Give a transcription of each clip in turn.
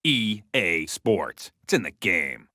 EA Sports. It's in the game.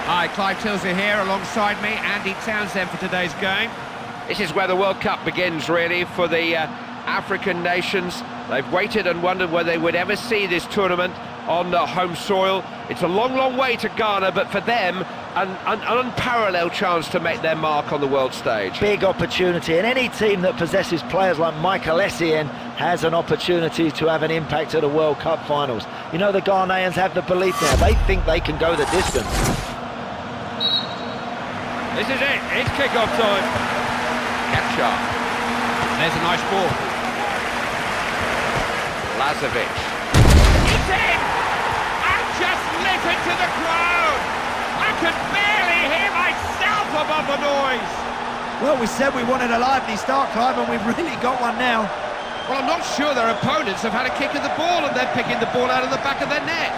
Hi, Clive Tilsley here alongside me, Andy Townsend for today's game. This is where the World Cup begins, really, for the African nations. They've waited and wondered whether they would ever see this tournament on home soil. It's a long, long way to Ghana, but for them, an unparalleled chance to make their mark on the world stage. Big opportunity, and any team that possesses players like Michael Essien has an opportunity to have an impact at the World Cup finals. You know, the Ghanaians have the belief now. They think they can go the distance. This is it, it's kick-off time. Capture. There's a nice ball. Lazovic. It's in! And just lit it to the crowd! I could barely hear myself above the noise! Well, we said we wanted a lively start, Clive, and we've really got one now. Well, I'm not sure their opponents have had a kick at the ball, and they're picking the ball out of the back of their net.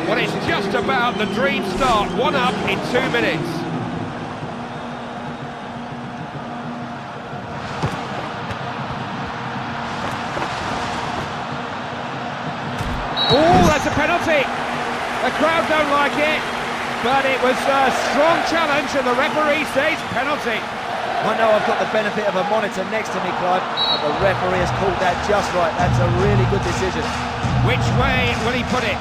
Well, it's just about the dream start. 1 up in 2 minutes. Oh, that's a penalty. The crowd don't like it, but it was a strong challenge and the referee says penalty. I know I've got the benefit of a monitor next to me, Clive, but the referee has called that just right. That's a really good decision. Which way will he put it?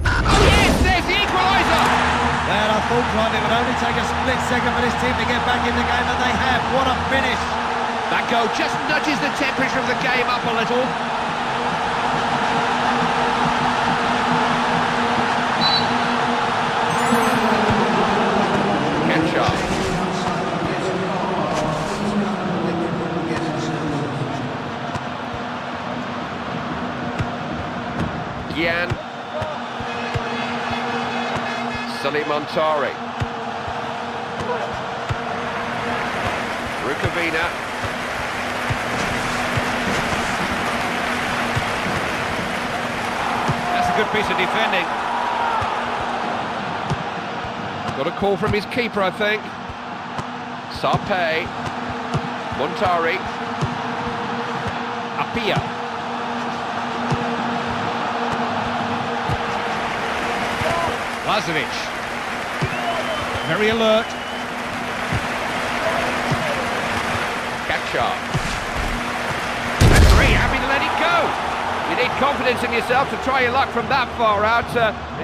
Oh yes, there's the equaliser. Well, I thought, Clive, it would only take a split second for this team to get back in the game, and they have. What a finish! That goal just nudges the temperature of the game up a little. Gian Montari, Rukavina, That's a good piece of defending. got a call from his keeper, I think. Sarpe, Montari, Apia. Lazovic, very alert. Kačar. Referee happy to let it go. You need confidence in yourself to try your luck from that far out.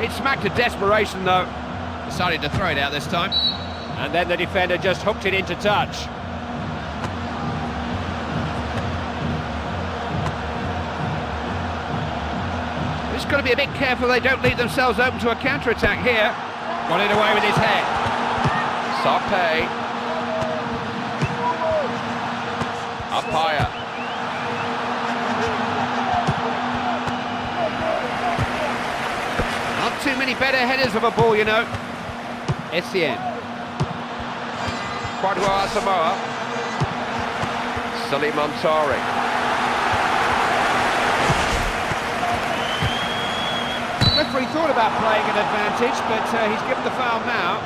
It smacked of desperation, though. Decided to throw it out this time. And then the defender just hooked it into touch. Just got to be a bit careful they don't leave themselves open to a counter-attack here. Got it away with his head. Sarpe. Up higher. Not too many better headers of a ball, you know. Etienne. Quadwa Asamoah. Sully Montari. Referee thought about playing an advantage, but he's given the foul now.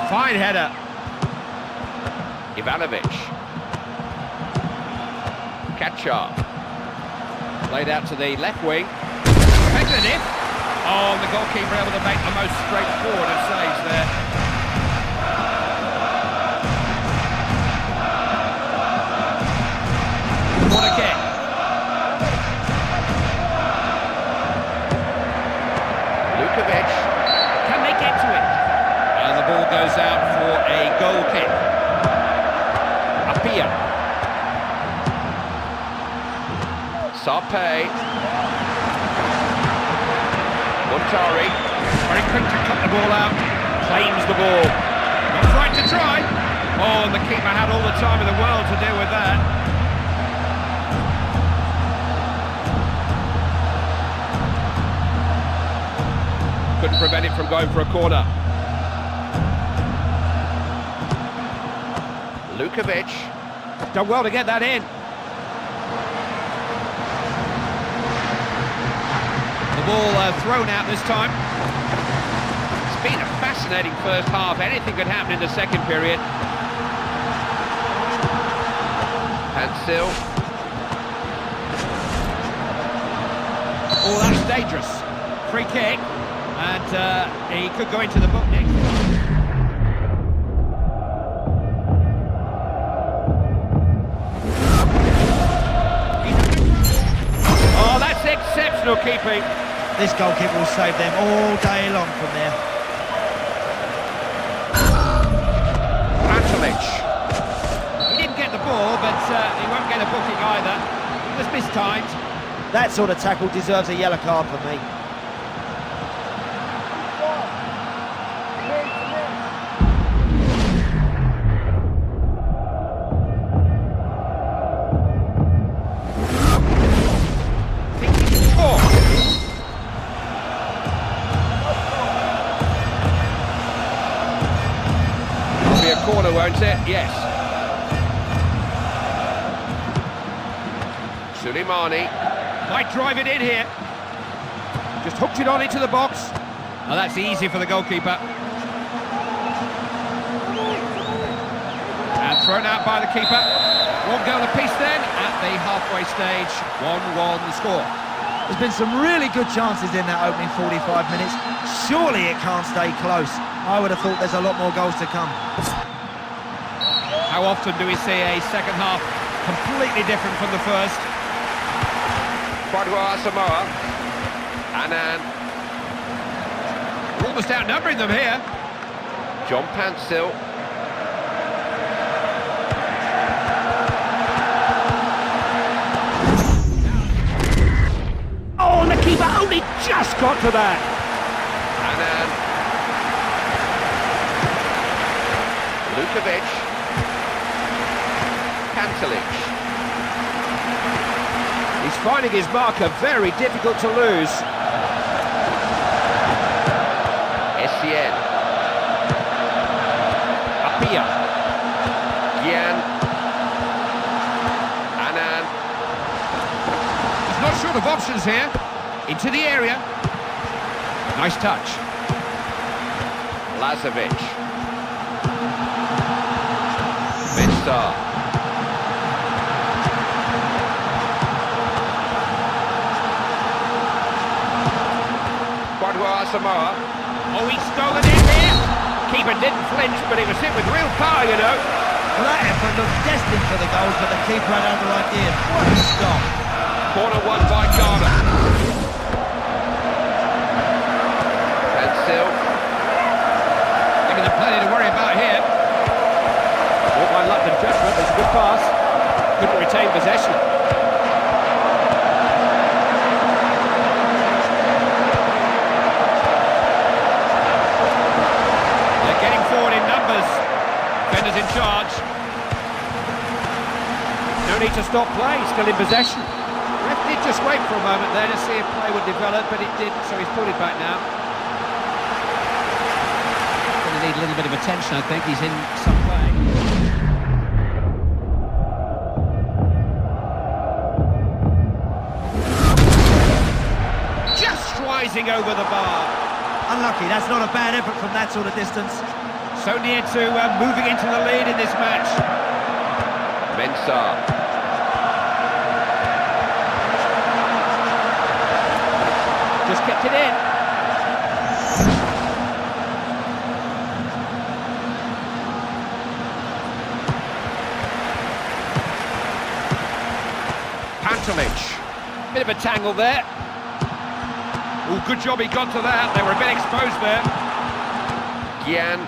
Fine header. Ivanovic. Kačar. Played out to the left wing. Speculative. Oh, the goalkeeper able to make the most straightforward of saves there. Corner kick. Lukovic. Can they get to it? And the ball goes out for a goal kick. Apia. Sarpe. Montari. Very quick to cut the ball out. Claims the ball. Not frightened to try. Oh, and the keeper had all the time in the world to deal with that. Couldn't prevent it from going for a corner. Lukovic. Done well to get that in. The ball thrown out this time. It's been a fascinating first half. Anything could happen in the second period. Hansil. Oh, that's dangerous. Free kick. And he could go into the book next. Oh, that's exceptional keeping. This goalkeeper will save them all day long from there. He didn't get the ball, but he won't get a booking either. He was mistimed. That sort of tackle deserves a yellow card for me. It'll be a corner, won't it? Yes. Suleimani. Might drive it in here. Just hooked it on into the box. Oh, that's easy for the goalkeeper. And thrown out by the keeper. One goal apiece then at the halfway stage. 1-1 the score. There's been some really good chances in that opening 45 minutes. Surely it can't stay close. I would have thought there's a lot more goals to come. How often do we see a second half completely different from the first? Quadra Samoa. Annan. We're almost outnumbering them here. John Pancil. Oh, the keeper only just got to that. Annan. Lukovic. Kantelic. He's finding his marker very difficult to lose. Essien. Apia. Gian. Annan. He's not short of options here. Into the area. Nice touch. Lazovic. Mensah. Quadra Samoa. Oh, he's stolen in here. Keeper didn't flinch, but he was hit with real power, you know. Well, that effort looked destined for the goals, but the keeper had other ideas. What a stop. Corner won by Ghana. Pancil. Giving them plenty to worry about here. All by luck and judgment, it's a good pass. Couldn't retain possession. They're getting forward in numbers. Defenders in charge. No need to stop play, still in possession. Ref did just wait for a moment there to see if play would develop, but it didn't, so he's pulled it back now. Going to need a little bit of attention, I think. He's in some play. Just rising over the bar. Unlucky, that's not a bad effort from that sort of distance. So near to moving into the lead in this match. Mensah. Just kept it in. Pantelic. Bit of a tangle there. Oh, good job he got to that. They were a bit exposed there. Gian.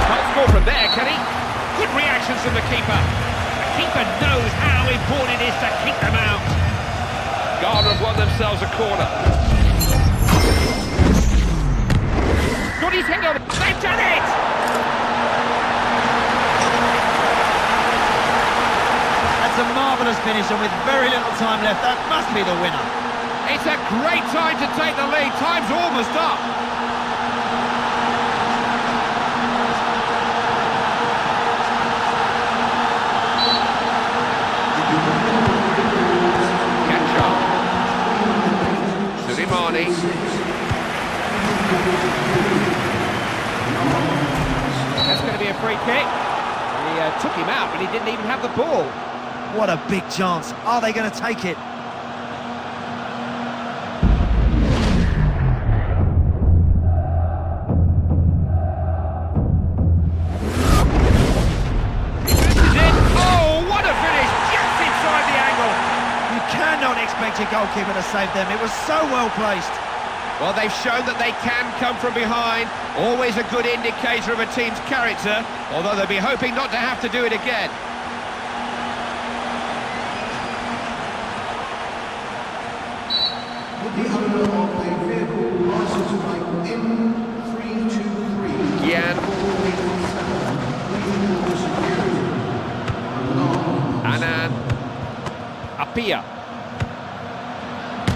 Can't score from there, can he? Good reactions from the keeper. The keeper knows how important it is to keep them out. Ghana have won themselves a corner. Got his head on it. They've done it! That's a marvellous finish, and with very little time left, that must be the winner. It's a great time to take the lead. Time's almost up. Ketchup. Suleimani. That's going to be a free kick. He took him out, but he didn't even have the ball. What a big chance. Are they going to take it? expect your goalkeeper to save them. It was so well placed. Well, they've shown that they can come from behind. Always a good indicator of a team's character, although they'll be hoping not to have to do it again. The owner of a vehicle license plate M323. Gian. Anan. Apia.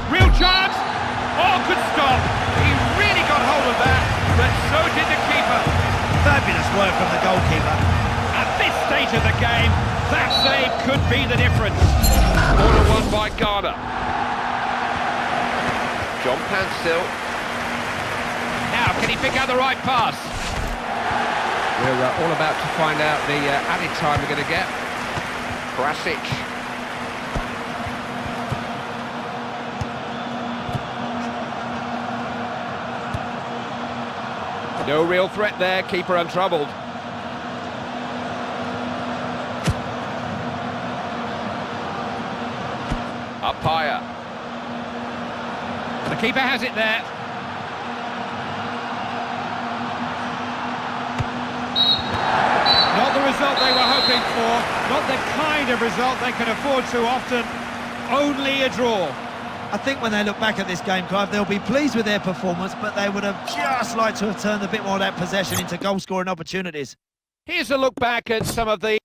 Real chance! Oh, good stop! He really got hold of that, but so did the keeper. Fabulous work from the goalkeeper. At this stage of the game, that save could be the difference. Corner won by Ghana. John Panstil. Now, can he pick out the right pass? We're all about to find out the added time we're going to get. Krasic. No real threat there, keeper untroubled. Apaya. The keeper has it there. Not the result they were hoping for, not the kind of result they can afford too often, only a draw. I think when they look back at this game, Clive, they'll be pleased with their performance, but they would have just liked to have turned a bit more of that possession into goal-scoring opportunities. Here's a look back at some of the...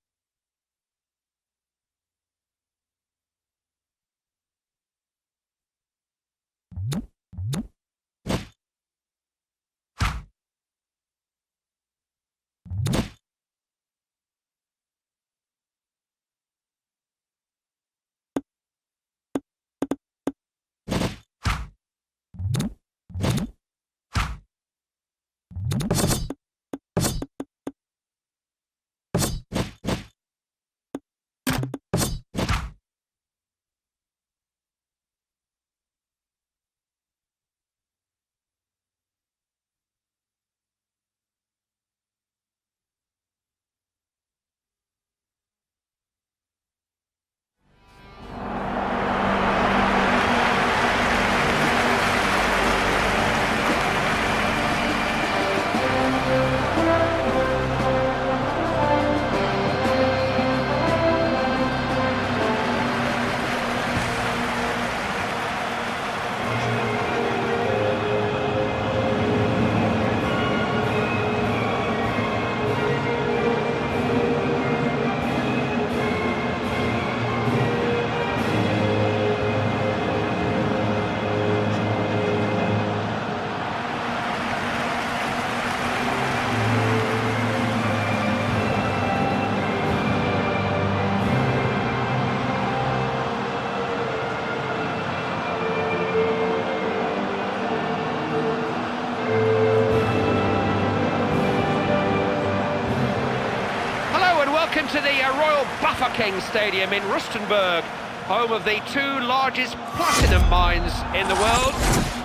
Welcome to the Royal Bafokeng Stadium in Rustenburg, home of the two largest platinum mines in the world.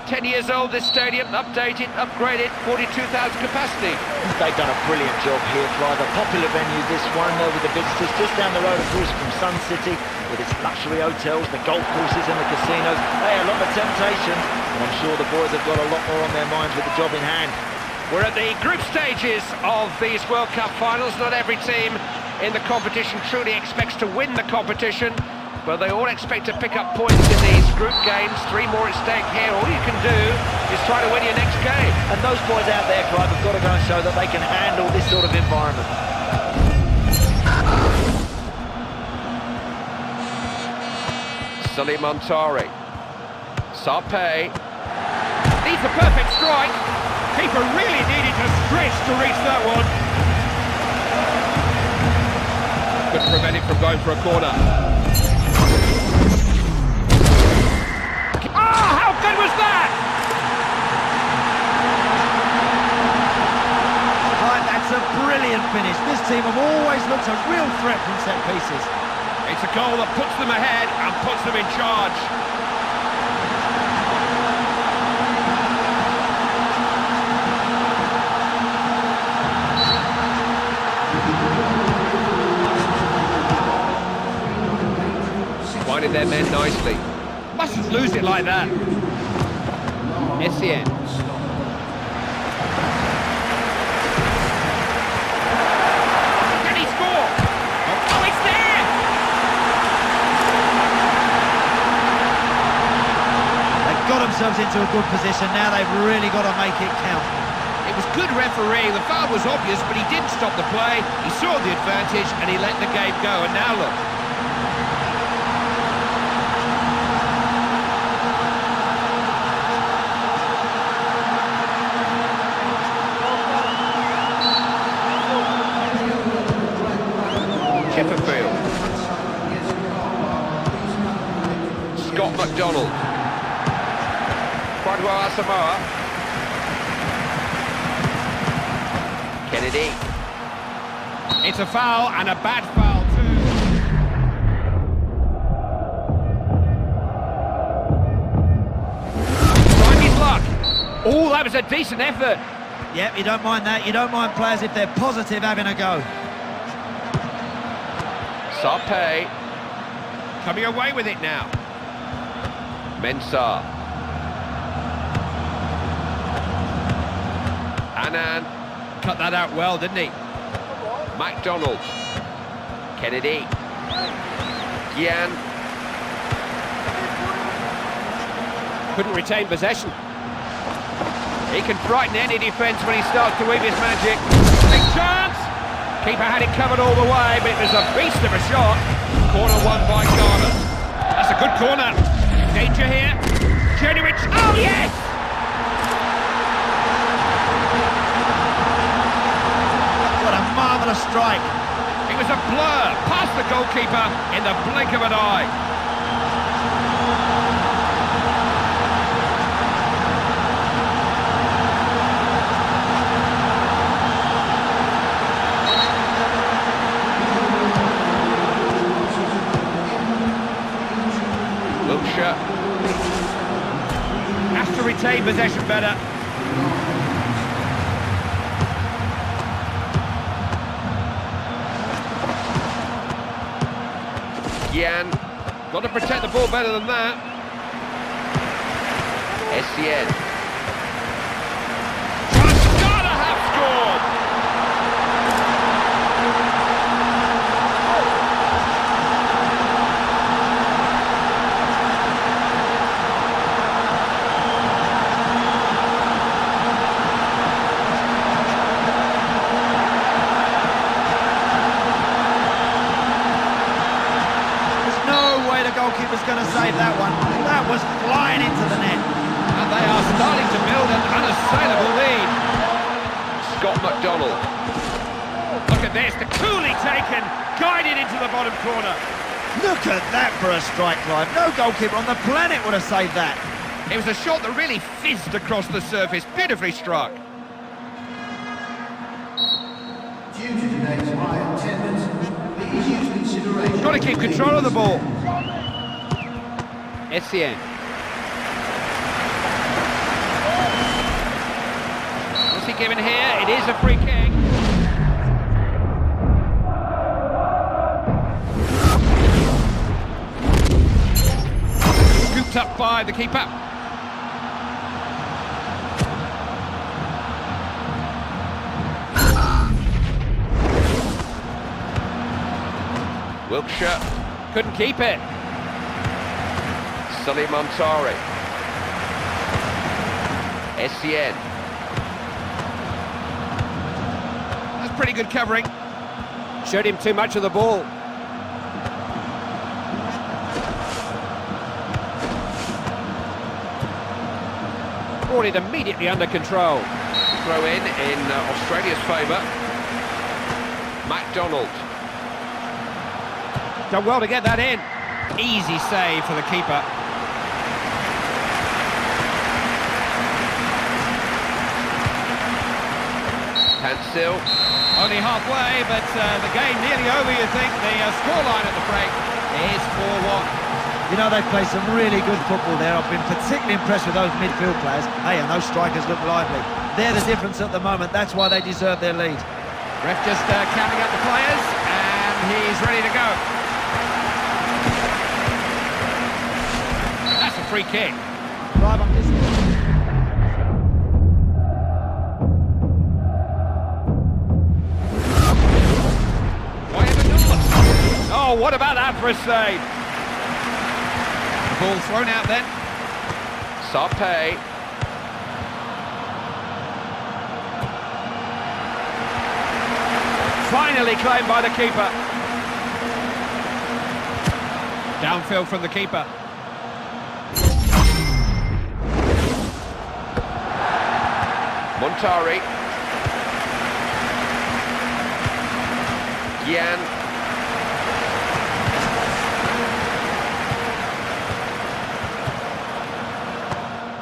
10 years old, this stadium, updated, upgraded, 42,000 capacity. They've done a brilliant job here, Clive. A popular venue, this one, with the visitors just down the road, of course, from Sun City, with its luxury hotels, the golf courses and the casinos. They have a lot of temptations, and I'm sure the boys have got a lot more on their minds with the job in hand. We're at the group stages of these World Cup finals. Not every team in the competition truly expects to win the competition, but they all expect to pick up points in these group games. 3 more at stake here. All you can do is try to win your next game. And those boys out there, Clive, have got to go and show that they can handle this sort of environment. Sully Montari. Sarpe. Needs a perfect strike. Keeper really needed to stretch to reach that one. Couldn't prevent him from going for a corner. Ah, how good was that? Right, that's a brilliant finish. This team have always looked a real threat from set pieces. It's a goal that puts them ahead and puts them in charge. Finding their men nicely. Mustn't lose it like that. Essien. Can he score? Oh, it's there! They've got themselves into a good position. Now they've really got to make it count. It was good refereeing. The foul was obvious, but he didn't stop the play. He saw the advantage and he let the game go. And now look. Chipperfield. Scott McDonald. Quadwa Asamoah. Kennedy. It's a foul, and a bad foul too. Find his luck. Oh, that was a decent effort. Yep, you don't mind that. You don't mind players if they're positive having a go. Sarpay. Coming away with it now. Mensah. Annan. Cut that out well, didn't he? MacDonald. Kennedy. Gian. Couldn't retain possession. He can frighten any defence when he starts to weave his magic. Big chance! Keeper had it covered all the way, but it was a beast of a shot. Corner won by Ghana. That's a good corner. Danger here. Genuine. Oh, yes! What a marvellous strike. It was a blur past the goalkeeper in the blink of an eye. Has to retain possession better. Gian. Got to protect the ball better than that. Essien. Gotta have scored! Goalkeeper's going to save that one. That was flying into the net. And they are starting to build an unassailable lead. Scott McDonald. Look at this, the coolly taken, guided into the bottom corner. Look at that for a strike, Clive. No goalkeeper on the planet would have saved that. It was a shot that really fizzed across the surface, beautifully struck. Due to today's high attendance, please use consideration. Got to keep control of the ball. Essien. What's he given here? It is a free kick. Scooped up by the keeper. Wilkshire. Couldn't keep it. Sully Montari. Essien. That's pretty good covering. Showed him too much of the ball. Brought it immediately under control. Throw in Australia's favour. MacDonald. Done well to get that in. Easy save for the keeper. Hansel. Only halfway, but the game nearly over, you think. The scoreline at the break is 4-1. You know, they've played some really good football there. I've been particularly impressed with those midfield players. Hey, and those strikers look lively. They're the difference at the moment. That's why they deserve their lead. Ref just counting up the players, and he's ready to go. That's a free kick. Drive on this. Oh, what about that for a save? Ball thrown out then. Sarpé. Finally claimed by the keeper. Downfield from the keeper. Montari. Gian.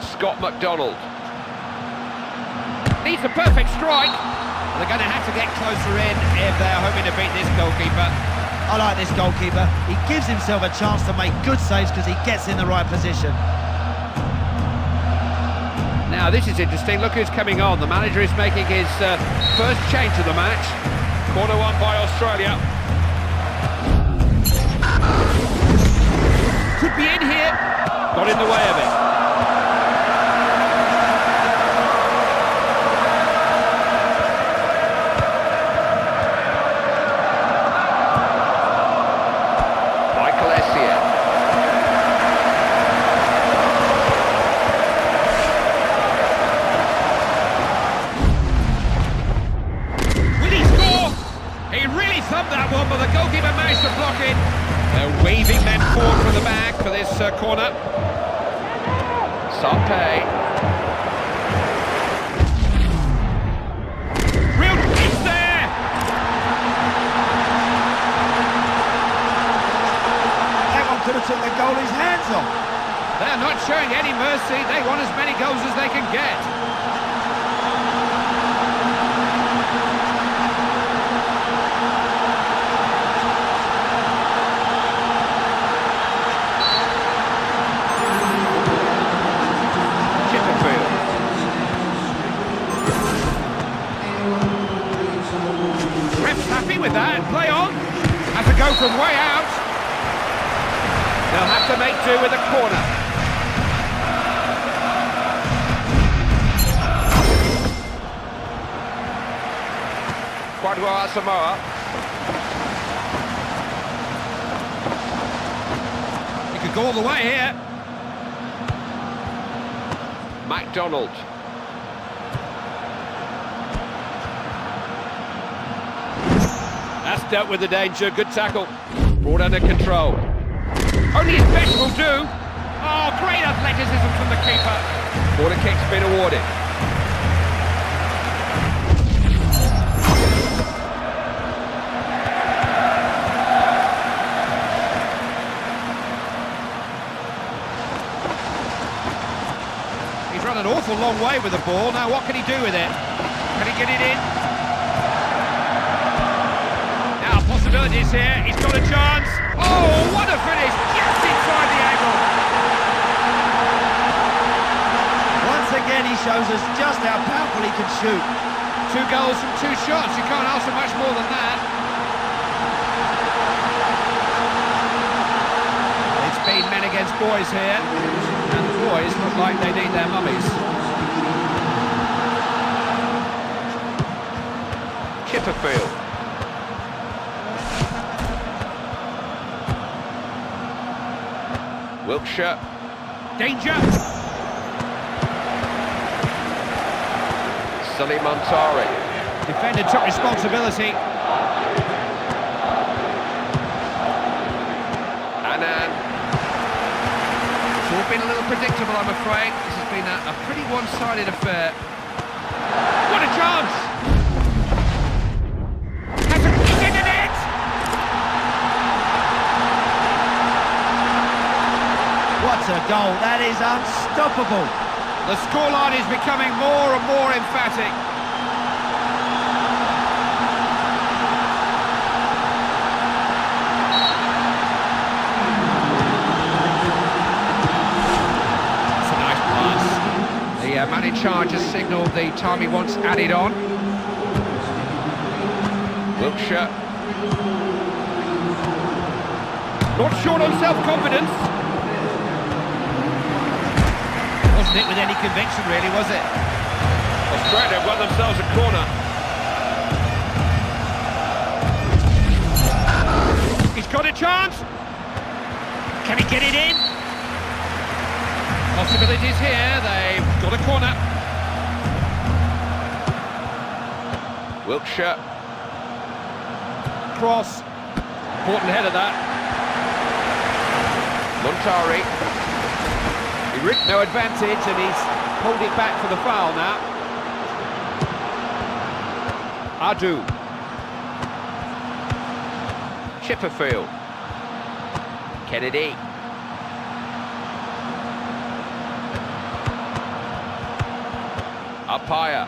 Scott McDonald. Needs a perfect strike. They're going to have to get closer in if they're hoping to beat this goalkeeper. I like this goalkeeper. He gives himself a chance to make good saves because he gets in the right position. Now this is interesting. Look who's coming on. The manager is making his first change of the match. Corner one by Australia. Could be in here. Got in the way of it. That one, but the goalkeeper managed to block it. They're waving men forward from the back for this corner. Sarpé. Real kick there! That one could have took the goalie's hands off. They're not showing any mercy. They want as many goals as they can get. With that, play on. Has to go from way out. They'll have to make do with a corner. Quadwa Asamoah. He could go all the way here. McDonald. That's dealt with the danger. Good tackle. Brought under control. Only his best will do. Oh, great athleticism from the keeper. Corner kick's been awarded. He's run an awful long way with the ball. Now what can he do with it? Can he get it in? Possibilities here, he's got a chance. Oh, what a finish! Just inside the angle. Once again, he shows us just how powerful he can shoot. 2 goals from 2 shots. You can't ask for much more than that. It's been men against boys here, and the boys look like they need their mummies. Chipperfield. Wiltshire. Danger! Sully Montari. Defender took responsibility. Annan. It's all been a little predictable, I'm afraid. This has been a pretty one-sided affair. What a chance! Has a kick in the net! What a goal, that is unstoppable. The scoreline is becoming more and more emphatic. It's a nice pass. The man in charge has signalled the time he wants added on. Wiltshire. Not short on self-confidence. Wasn't it with any conviction, really, was it? Australia won themselves a corner. He's got a chance. Can he get it in? Possibilities here. They've got a corner. Wiltshire. Cross. Important header, that. Montari. He ripped no advantage and he's pulled it back for the foul now. Adu. Chipperfield. Kennedy. Umpire.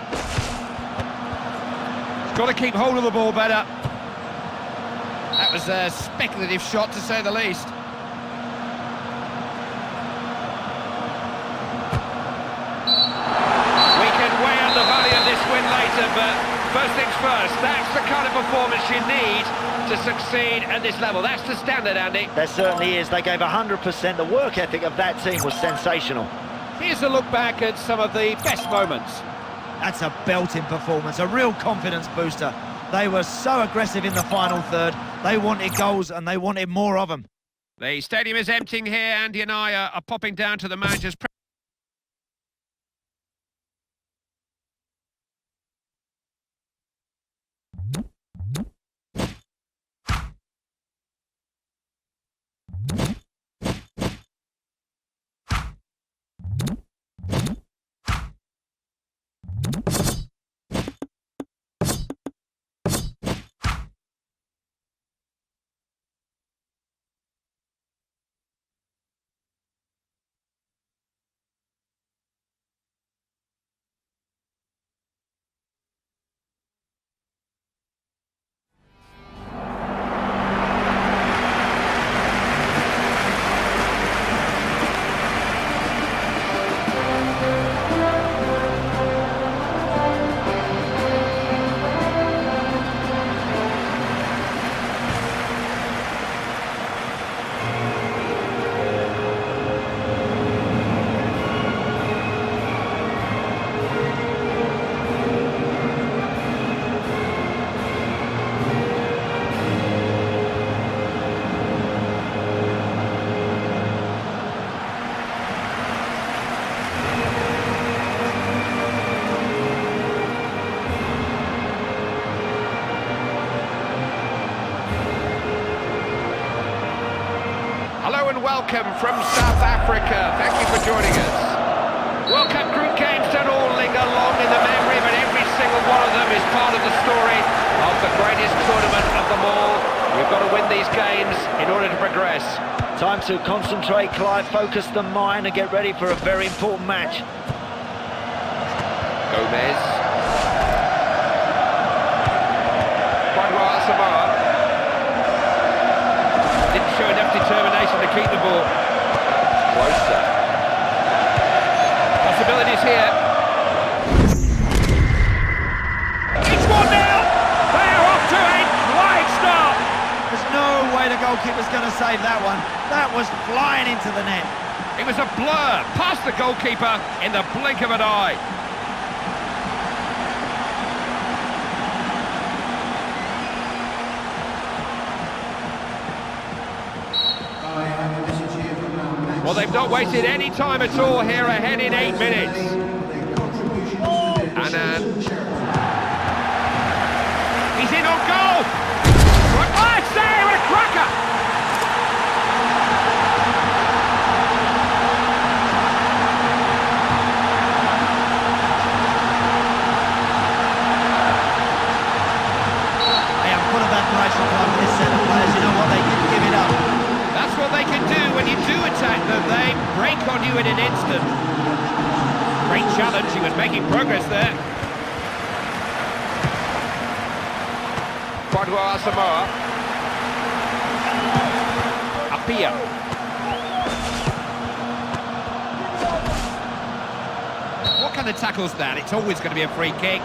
He's got to keep hold of the ball better. That was a speculative shot, to say the least. We can weigh out the value of this win later, but first things first, that's the kind of performance you need to succeed at this level. That's the standard, Andy. There certainly is. They gave 100%. The work ethic of that team was sensational. Here's a look back at some of the best moments. That's a belting performance, a real confidence booster. They were so aggressive in the final third. They wanted goals and they wanted more of them. The stadium is emptying here. Andy and I are popping down to the manager's Hello and welcome from South Africa. Thank you for joining us. World Cup group games don't all linger long in the memory, but every single one of them is part of the story of the greatest tournament of them all. We've got to win these games in order to progress. Time to concentrate, Clive, focus the mind and get ready for a very important match. Gomez. Samoa. Didn't show enough determination to keep the ball. Closer. Possibilities here. It's 1-0! They're off to a flying start! There's no way the goalkeeper's going to save that one. That was flying into the net. It was a blur past the goalkeeper in the blink of an eye. Well, they've not wasted any time at all here, ahead in 8 minutes. Annan. He's in on goal! Oh, it's there! What a cracker! Hey, I'm full of admiration for this set of players. You know what? They didn't give it up. That's what they can do when you do attack them. They break on you in an instant. Great challenge. He was making progress there. Quadwa Samoa. Apia. What kind of tackle's that? It's always going to be a free kick.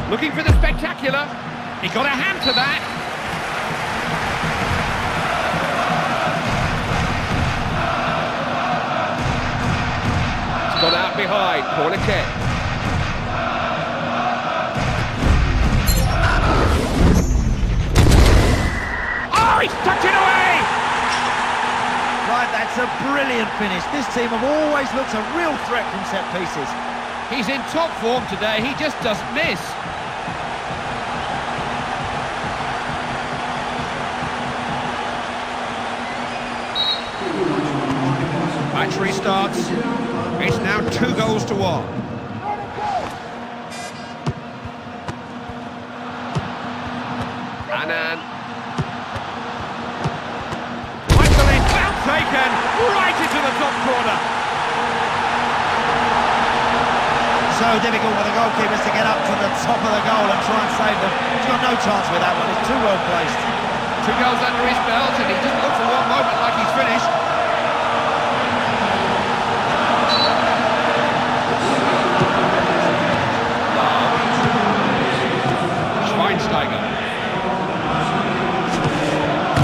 Looking for the spectacular. He got a hand to that. side, corner kick. Oh, he's tucked it away! Right, that's a brilliant finish. This team have always looked a real threat from set pieces. He's in top form today, he just doesn't miss. Match restarts. It's now 2-1. Annan. Michael, well taken, right into the top corner. So difficult for the goalkeepers to get up to the top of the goal and try and save them. He's got no chance with that one, it's too well placed. 2 goals under his belt and he doesn't look for one moment like he's finished. Schweinsteiger.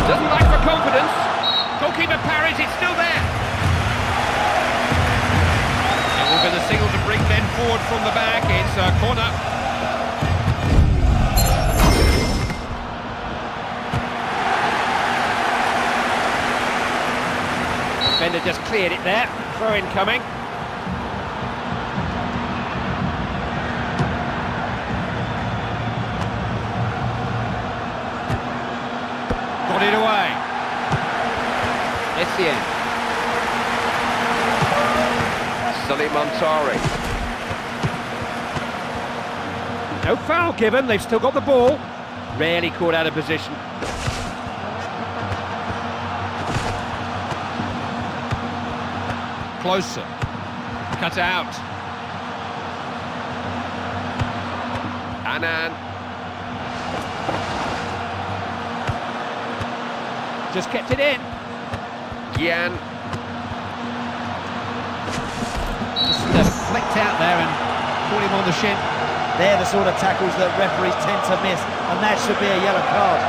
Doesn't like for confidence. Goalkeeper parries, it's still there. It will be the signal to bring men forward from the back. It's a corner. Defender just cleared it there. Throw in coming. Got it away. Essien. Sully Montari. No foul given, they've still got the ball. Rarely caught out of position. Closer. Cut out. Annan. Just kept it in. Gian. Just flicked out there and caught him on the shin. They're the sort of tackles that referees tend to miss, and that should be a yellow card.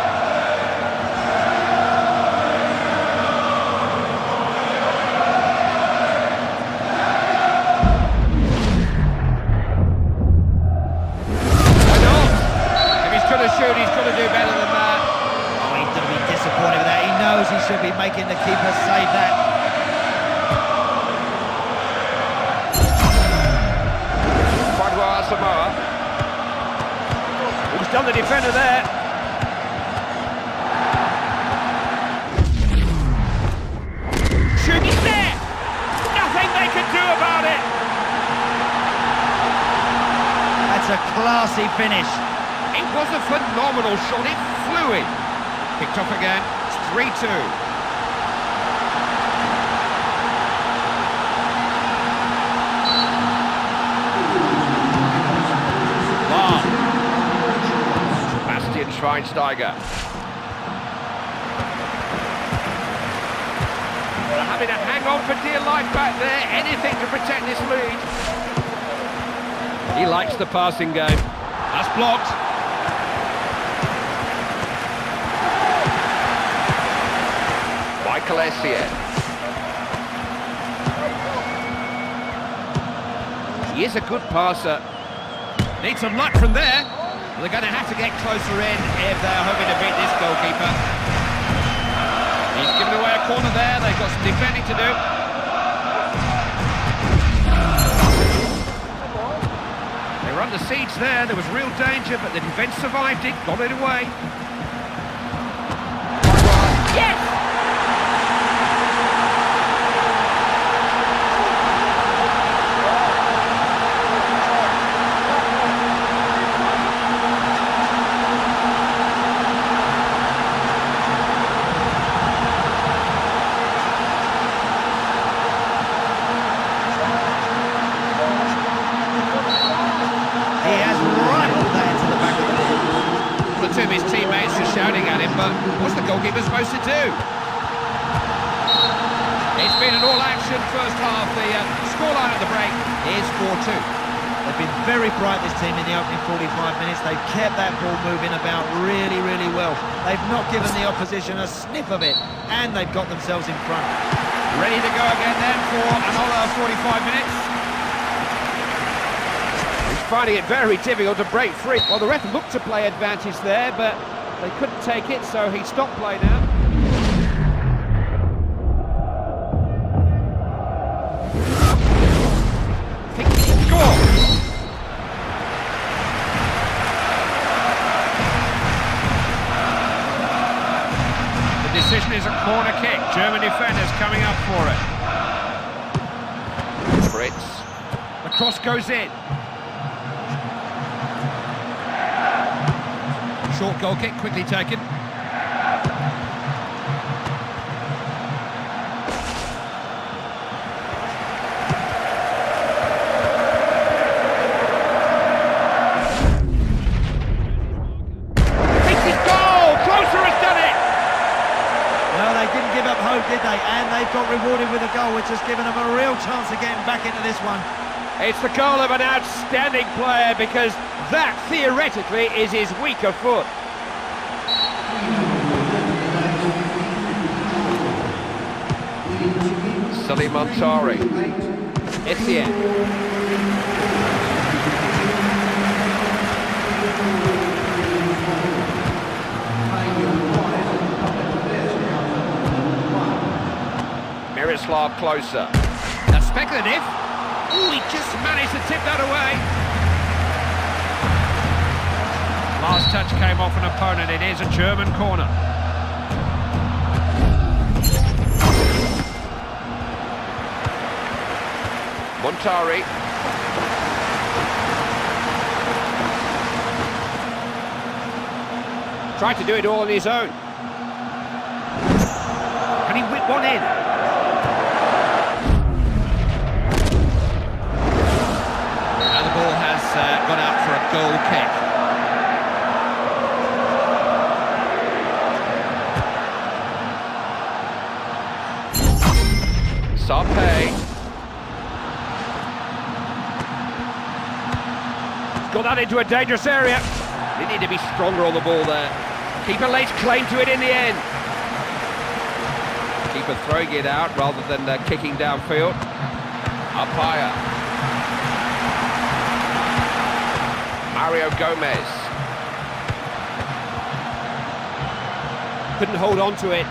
Why not? If he's going to shoot, he's got to do better than that. Oh, he's going to be disappointed with that. He knows he should be making the keeper save that. Samoa. He's done the defender there. Shooting there! Nothing they can do about it! That's a classy finish. It was a phenomenal shot, it flew in. Kicked off again, it's 3-2. Schweinsteiger. They're having to hang on for dear life back there, anything to protect this lead. He likes the passing game. That's blocked. Michael Essien. He is a good passer. Needs some luck from there. They're going to have to get closer in if they're hoping to beat this goalkeeper. He's given away a corner there, they've got some defending to do. They were under siege there was real danger, but the defence survived it, got it away. Yes! Two of his teammates are shouting at him, but what's the goalkeeper supposed to do? It's been an all-action first half. The scoreline at the break is 4-2. They've been very bright, this team, in the opening 45 minutes. They've kept that ball moving about really, really well. They've not given the opposition a sniff of it, and they've got themselves in front. Ready to go again then for another 45 minutes. finding it very difficult to break free. Well, the ref looked to play advantage there, but they couldn't take it, so he stopped play now. Score! The decision is a corner kick. German defenders coming up for it. Fritz. The cross goes in. Short goal kick, quickly taken. Did they? And they've got rewarded with a goal, which has given them a real chance of getting back into this one. It's the goal of an outstanding player, because that theoretically is his weaker foot. Sully Montari. Etienne. Miroslav Klose. That's speculative. Oh, he just managed to tip that away. Last touch came off an opponent. It is a German corner. Montari. Tried to do it all on his own. Can he whip one in? And the ball has gone out for a goal kick. Sarpe. Got that into a dangerous area. They need to be stronger on the ball there. Keeper lays claim to it in the end. Keeper throwing it out rather than kicking downfield. Up higher. Mario Gomez. Couldn't hold on to it.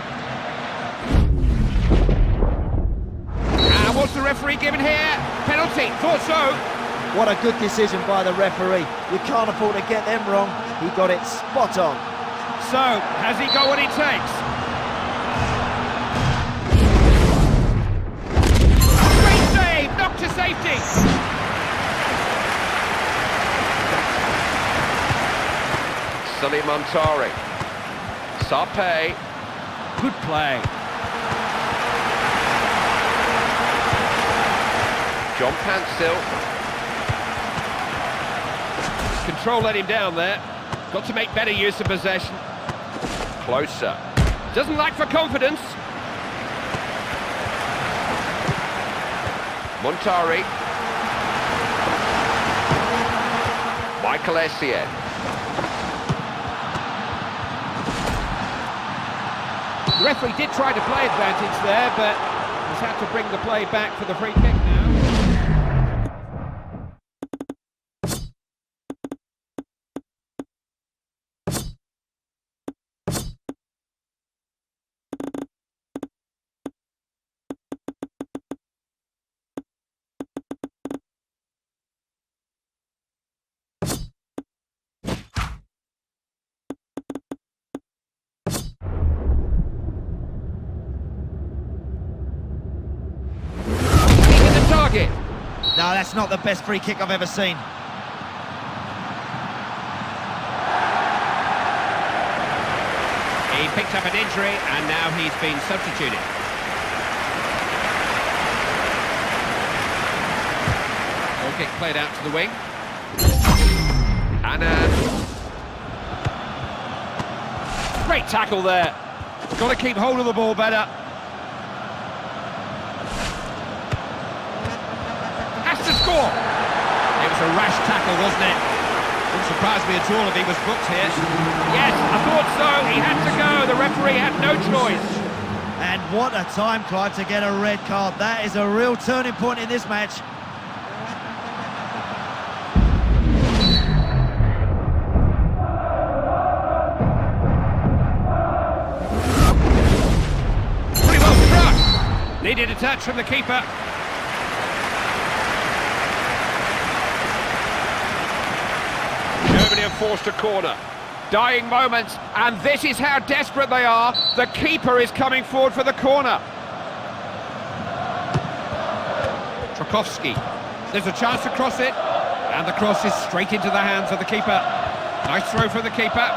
And what's the referee giving here? Penalty, thought so. What a good decision by the referee. You can't afford to get them wrong. He got it spot on. So, has he got what it takes? Great save, knocked to safety. Sully Montari. Sarpe. Good play. John Pancil. Control let him down there. Got to make better use of possession. Closer. Doesn't lack for confidence. Montari. Michael Essien. The referee did try to play advantage there, but has had to bring the play back for the free kick now. No, that's not the best free kick I've ever seen. He picked up an injury and now he's been substituted. Goal kick played out to the wing. Annan. Great tackle there. Got to keep hold of the ball better. To score. It was a rash tackle, wasn't it? Wouldn't surprise me at all if he was booked here. Yes, I thought so. He had to go. The referee had no choice. And what a time, Clive, to get a red card. That is a real turning point in this match. Needed a touch from the keeper. Germany have forced a corner. Dying moments, and this is how desperate they are. The keeper is coming forward for the corner. Trokowski. There's a chance to cross it, and the cross is straight into the hands of the keeper. Nice throw from the keeper.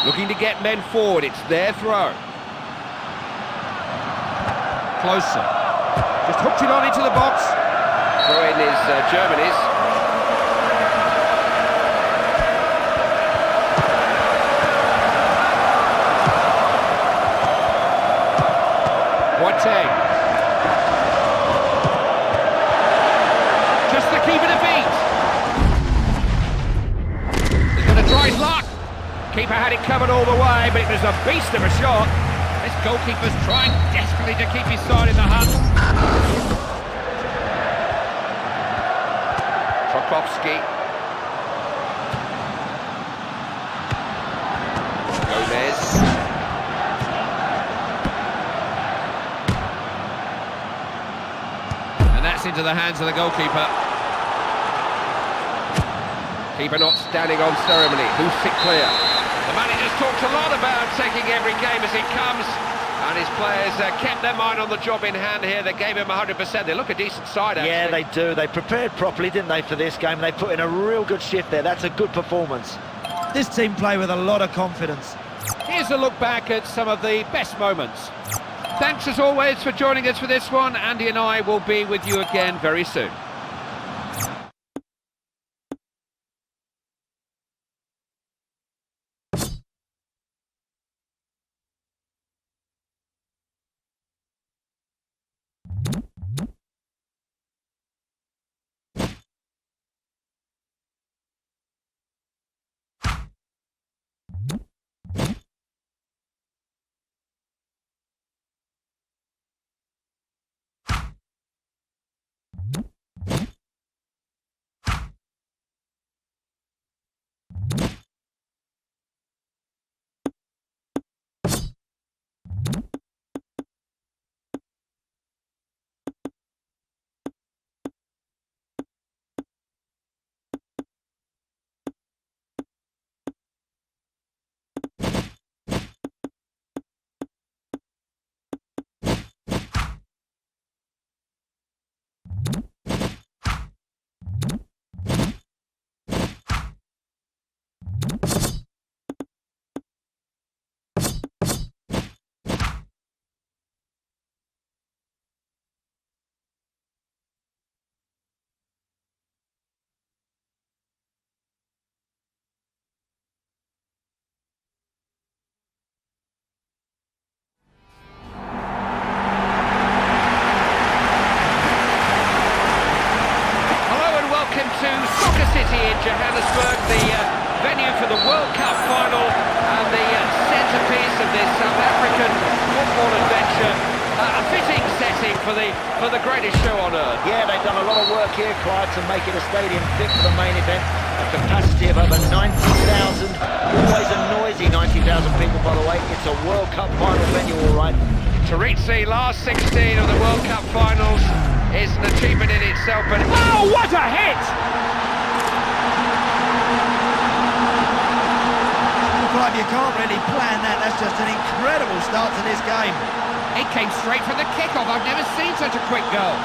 Looking to get men forward, it's their throw. Closer. Just hooked it on into the box. Throw in is Germany's. Boateng. Just the keeper to beat. He's going to try his luck. Keeper had it covered all the way, but it was a beast of a shot. This goalkeeper's trying desperately to keep his side in the hunt. Trokowski. Gomez. And that's into the hands of the goalkeeper. Keeper not standing on ceremony. Who's sit clear? The manager's talked a lot about taking every game as it comes, And his players kept their mind on the job in hand here. They gave him 100%. They look a decent side, actually. Yeah, they do. They prepared properly, didn't they, for this game? They put in a real good shift there. That's a good performance. This team play with a lot of confidence. Here's a look back at some of the best moments. Thanks as always for joining us for this one. Andy and I will be with you again very soon. In Johannesburg, the venue for the World Cup final and the centrepiece of this South African football adventure. A fitting setting for the greatest show on earth. Yeah, they've done a lot of work here, Clyde, to make it a stadium fit for the main event. A capacity of over 90,000. Always a noisy 90,000 people, by the way. It's a World Cup final venue, all right. Taritsi, last 16 of the World Cup finals, is an achievement in itself. But oh, what a hit! You can't really plan that. That's just an incredible start to this game. It came straight from the kickoff. I've never seen such a quick goal.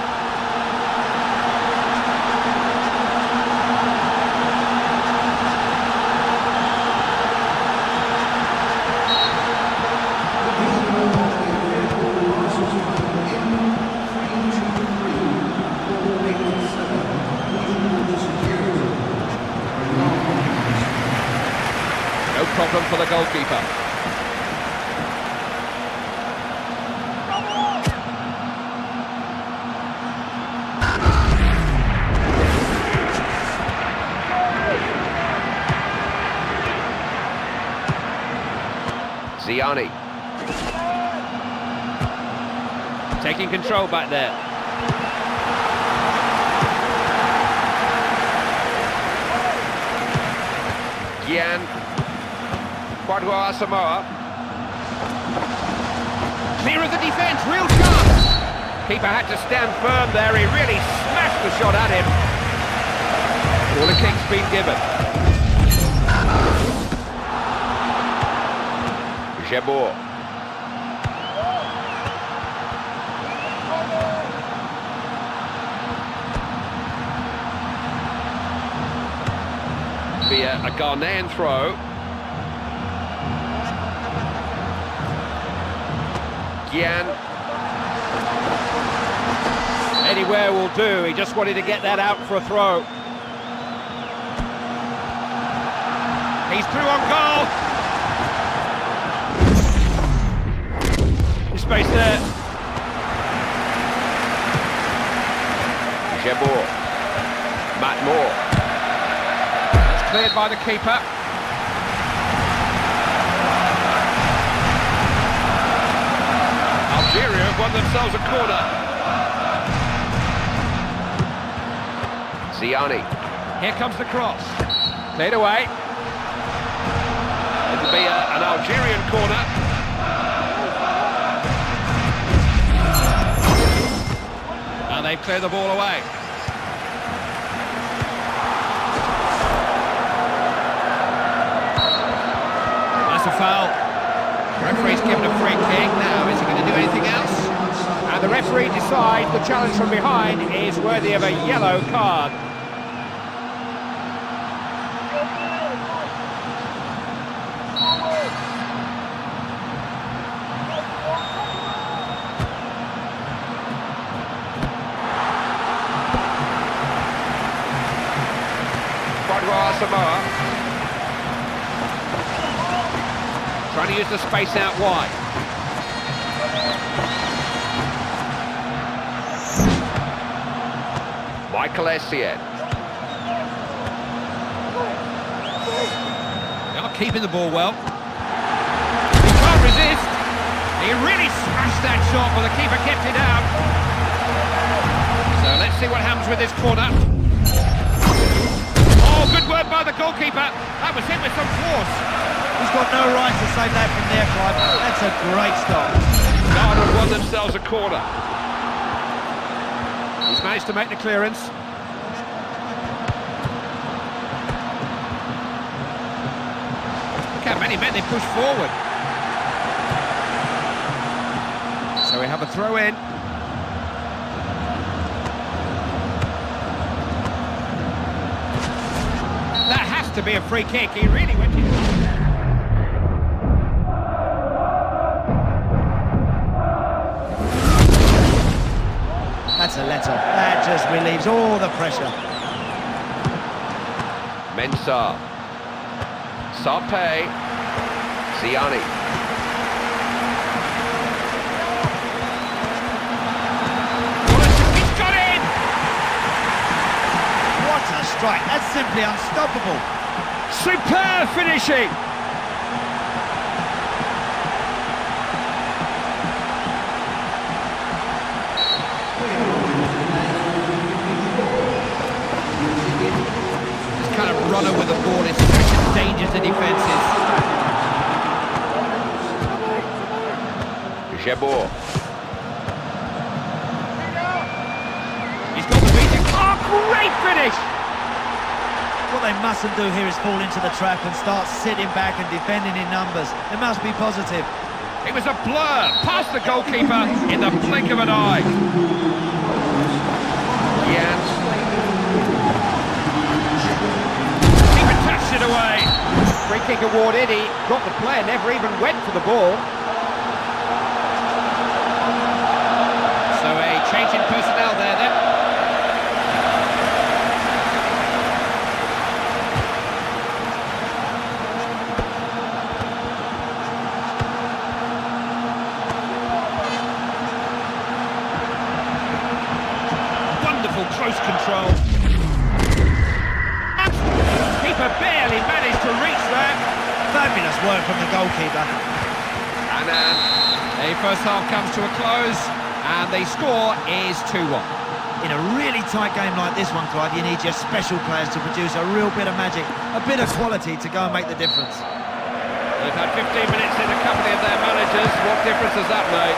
No problem for the goalkeeper. Ziani. Taking control back there. Gian. Kwadwo Asamoah. Clear of the defence, real chance. Keeper had to stand firm there, he really smashed the shot at him. Corner kick's been given. Jabor. Be a Ghanaian throw. Gian. Anywhere will do, he just wanted to get that out for a throw. He's through on goal. There's space there. Jabor. Matt Moore. That's cleared by the keeper. Algeria have won themselves a corner. Ziani. Here comes the cross. Cleared away. It'll be an Algerian corner. And they've cleared the ball away. That's a foul. The referee's given a free kick. Now, is he going to do anything else? And the referee decides the challenge from behind is worthy of a yellow card. Samoa. Trying to use the space out wide. Michael Essien. They are keeping the ball well. He can't resist. He really smashed that shot, but the keeper kept it out. So let's see what happens with this corner. Oh, good work by the goalkeeper. That was hit with some force. He's got no right to save that from there, Clive. That's a great stop. Ghana have won themselves a corner. He's managed to make the clearance. Look how many men they push forward. So we have a throw in. That has to be a free kick. He really went in. That's a letter. That just relieves all the pressure. Mensah. Sarpe. Ziani. He's got in! What a strike. That's simply unstoppable. Superb finishing! This kind of runner with the ball is such endangers the defences. Jabor. He's got the beating. Oh, great finish! What they mustn't do here is fall into the trap and start sitting back and defending in numbers. They must be positive. It was a blur past the goalkeeper in the blink of an eye. Gian. Keeper touched it away. Free kick awarded. He got the player, never even went for the ball. So a change in personnel there then. Close control. Keeper barely managed to reach that. Fabulous work from the goalkeeper. Annan. The first half comes to a close and the score is 2-1. In a really tight game like this one, Clive, you need your special players to produce a real bit of magic, a bit of quality to go and make the difference. They've had 15 minutes in the company of their manager. meters. What difference has that made?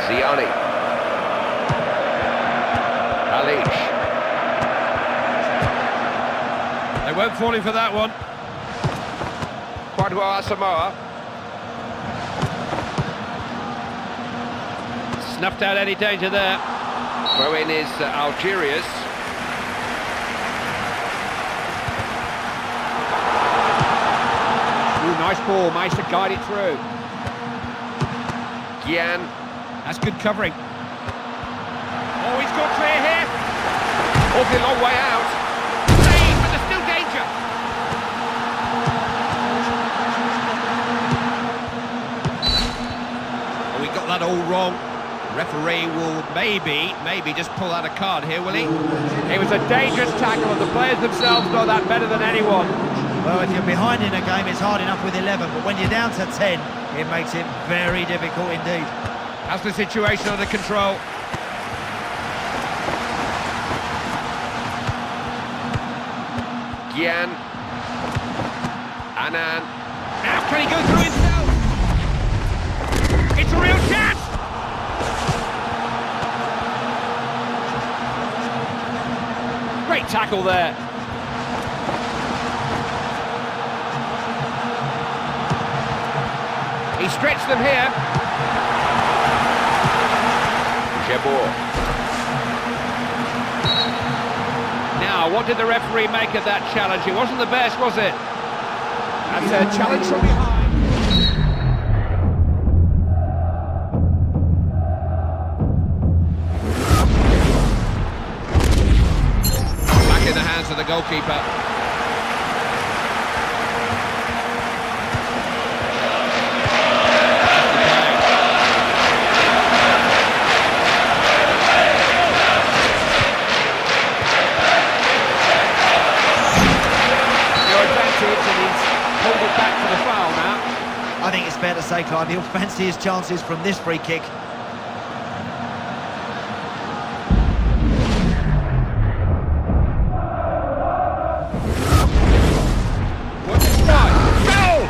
Ziani. Alish. They weren't falling for that one. Quite well, Asamoah. Snuffed out any danger there. Throw in is Algeria's. Ooh, nice ball, managed to guide it through. Gian. That's good covering. Oh, he's got clear here. Awfully long way out. Save, but there's still danger. Oh, we got that all wrong. Referee will maybe just pull out a card here, will he? It was a dangerous tackle, and the players themselves know that better than anyone. Well, if you're behind in a game, it's hard enough with 11, but when you're down to 10, it makes it very difficult indeed. How's the situation under control? Gian. Anan. Now can he go through himself? It's a real chance! Great tackle there. He stretched them here. Jabor. Now, what did the referee make of that challenge? It wasn't the best, was it? That's a challenge from behind. Back in the hands of the goalkeeper. I think it's fair to say, Clive, he'll fancy his chances from this free kick. What's it try? Goal!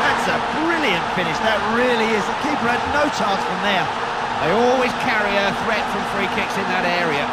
That's a brilliant finish, that really is. The keeper had no chance from there. They always carry a threat from free kicks in that area.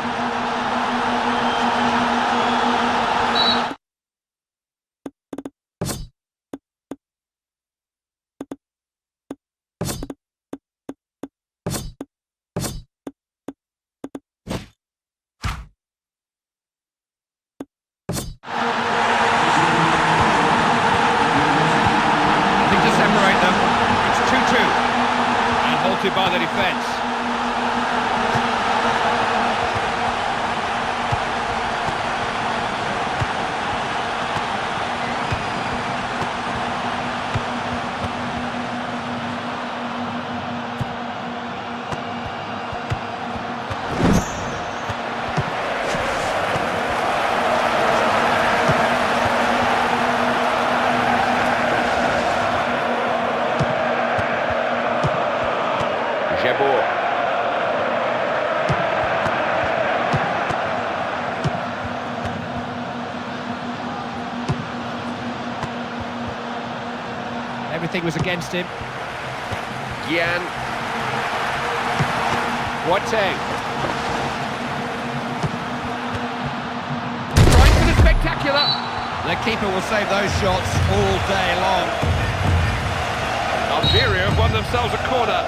By the defence. Everything was against him. Gian. Boateng. Trying for the spectacular. The keeper will save those shots all day long. Algeria have won themselves a corner.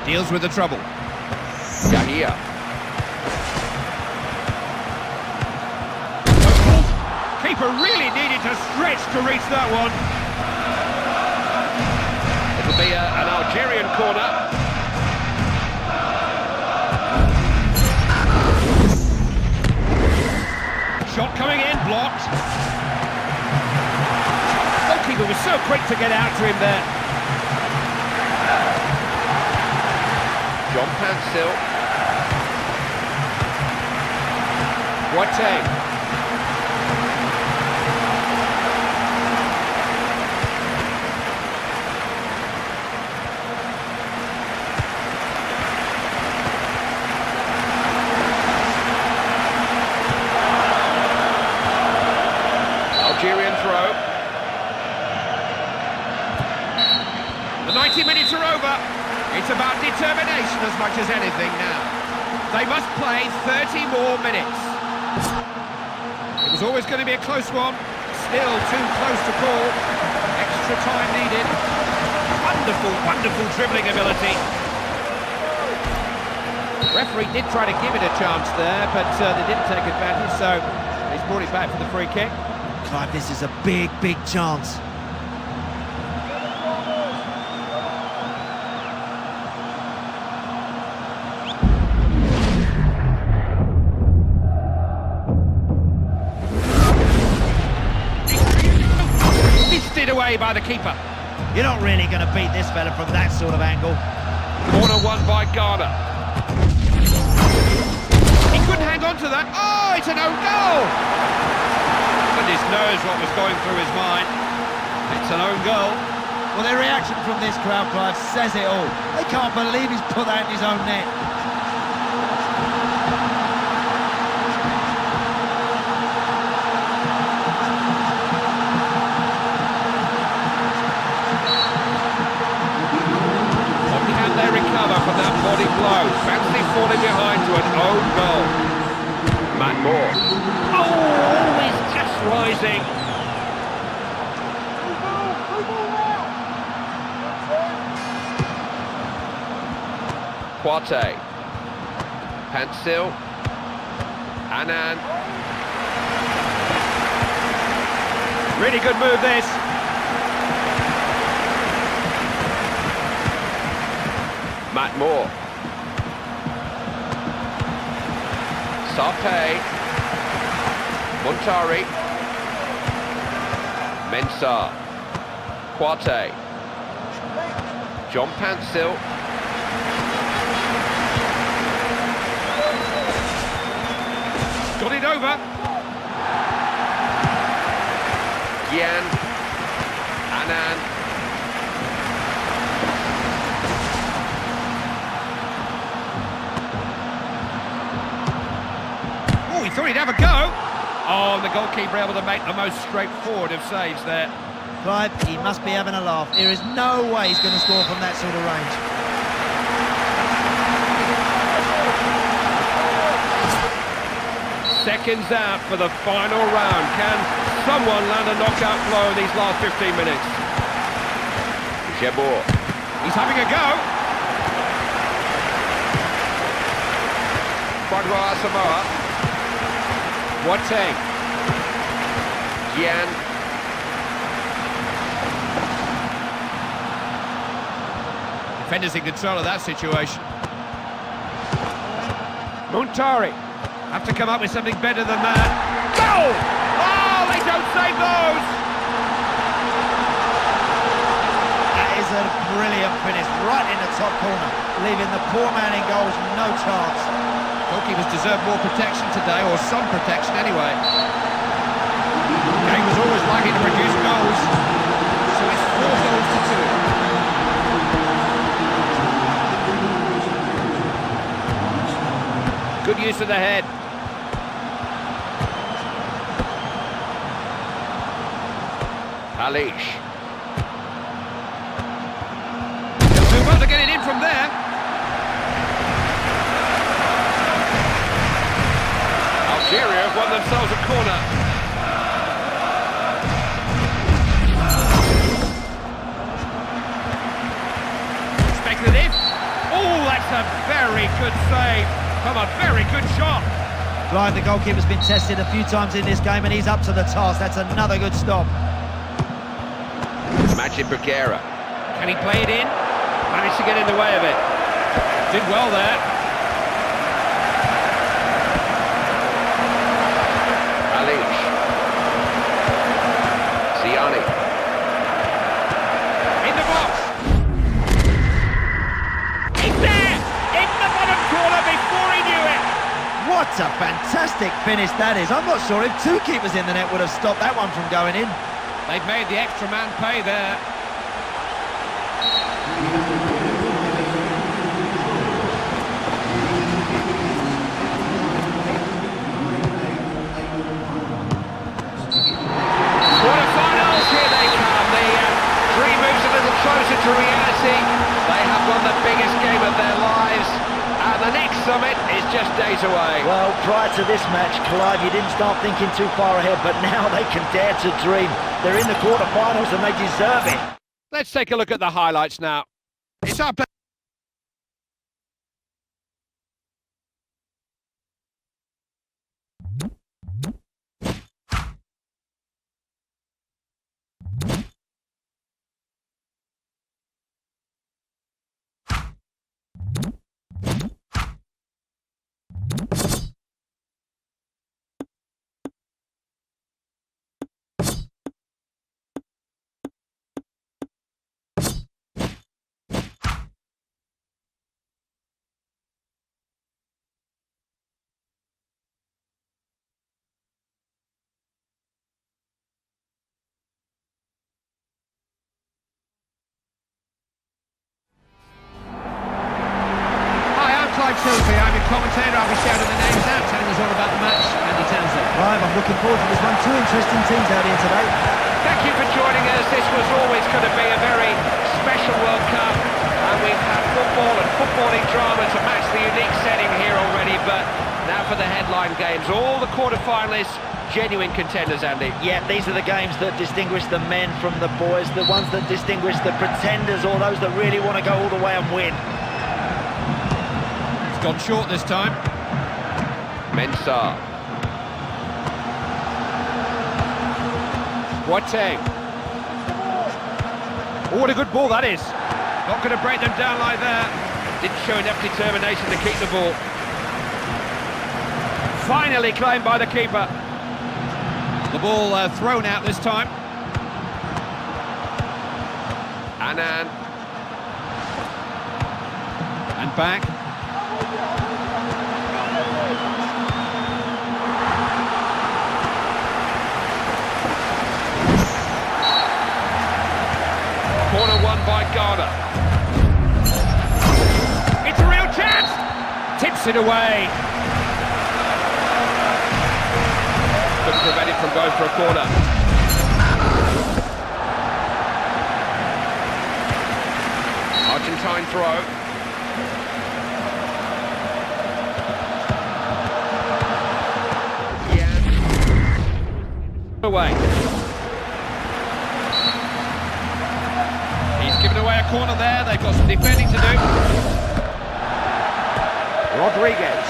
Deals with the trouble. Gahia. Keeper really needed to stretch to reach that one. It'll be an Algerian corner. Shot coming in, blocked. Goalkeeper was so quick to get out to him there. John Pansil. Boateng. frustration as much as anything now. They must play 30 more minutes. It was always going to be a close one. Still too close to call. Extra time needed. Wonderful, wonderful dribbling ability. Referee did try to give it a chance there, but they didn't take advantage, so he's brought it back for the free kick. Clive, this is a big, big chance. Fisted away by the keeper. You're not really going to beat this fella from that sort of angle. Corner won by Ghana. He couldn't hang on to that. Oh, it's an own goal! Goodness knows what was going through his mind. It's an own goal. Well, the reaction from this crowd, Clive, says it all. They can't believe he's put that in his own net. From that body blow, fancy falling behind to an own goal. Matt Moore. Oh, always just rising. Quate. Pansil. Annan. Really good move, this. Matt Moore. Sarpe. Montari. Mensah. Quate. John Pansil. Got it over. Gian. Annan. Oh, he thought he'd have a go. Oh, the goalkeeper able to make the most straightforward of saves there. Clive, he must be having a laugh. There is no way he's going to score from that sort of range. Seconds out for the final round. Can someone land a knockout blow in these last 15 minutes? Jebour. He's having a go. Quadra Samoa. Quate. Gian. Defenders in control of that situation. Montari. Have to come up with something better than that. Goal! Oh, they don't save those! That is a brilliant finish, right in the top corner, leaving the poor man in goals no chance. Goalkeepers deserve more protection today, or some protection anyway. The game was always likely to produce goals, so it's 4 goals to 2. Good use of the head. Alish. They'll do well to get it in from there. Algeria have won themselves a corner. Speculative. Oh, that's a very good save from a very good shot. Clive, the goalkeeper's been tested a few times in this game and he's up to the task. That's another good stop. Majid Bruguera. Can he play it in? Managed to get in the way of it. Did well there. Alish. Ziani. In the box. He's there! In the bottom corner before he knew it. What a fantastic finish that is. I'm not sure if 2 keepers in the net would have stopped that one from going in. They've made the extra man pay there. Quarterfinals, here they come. The dream moves a little closer to reality. They have won the biggest game of their lives. away. Well, prior to this match, Clive, you didn't start thinking too far ahead, but now they can dare to dream. They're in the quarter-finals and they deserve it. Let's take a look at the highlights now. It's up. I'm your commentator. I'll be shouting the names out, telling us all about the match. Andy Townsend. Clive, I'm looking forward to this one. Two interesting teams out here today. Thank you for joining us. This was always going to be a very special World Cup, and we've had football and footballing drama to match the unique setting here already. But now for the headline games, all the quarter-finalists, genuine contenders, Andy. Yeah, these are the games that distinguish the men from the boys, the ones that distinguish the pretenders, or those that really want to go all the way and win. Gone short this time. Mensah. Boateng. Oh, what a good ball that is. Not going to break them down like that. Didn't show enough determination to keep the ball. Finally claimed by the keeper. The ball thrown out this time. Annan. And back. Corner won by Ghana. It's a real chance! Tips it away. Couldn't prevent it from going for a corner. Argentine throw. Yeah. Away. Given away a corner there, they've got some defending to do. Rodriguez.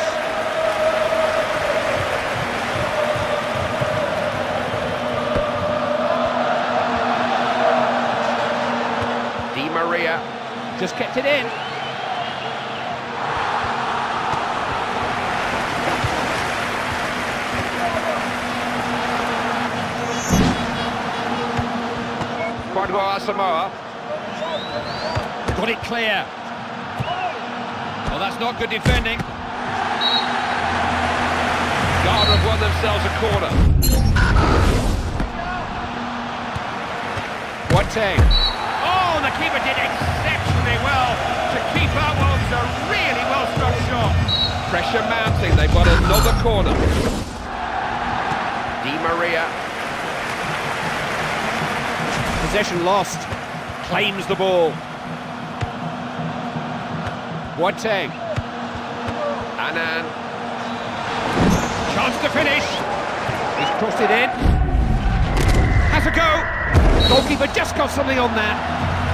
Di Maria. Just kept it in. Samoa. Got it clear. Well, that's not good defending. Ghana have won themselves a corner. Boateng. Oh, the keeper did exceptionally well to keep up what was a really well-struck shot. Pressure mounting, they've got another corner. Di Maria. Possession lost. Claims the ball. Boateng. Annan. Chance to finish. He's crossed it in. Has a go. Goalkeeper just got something on that.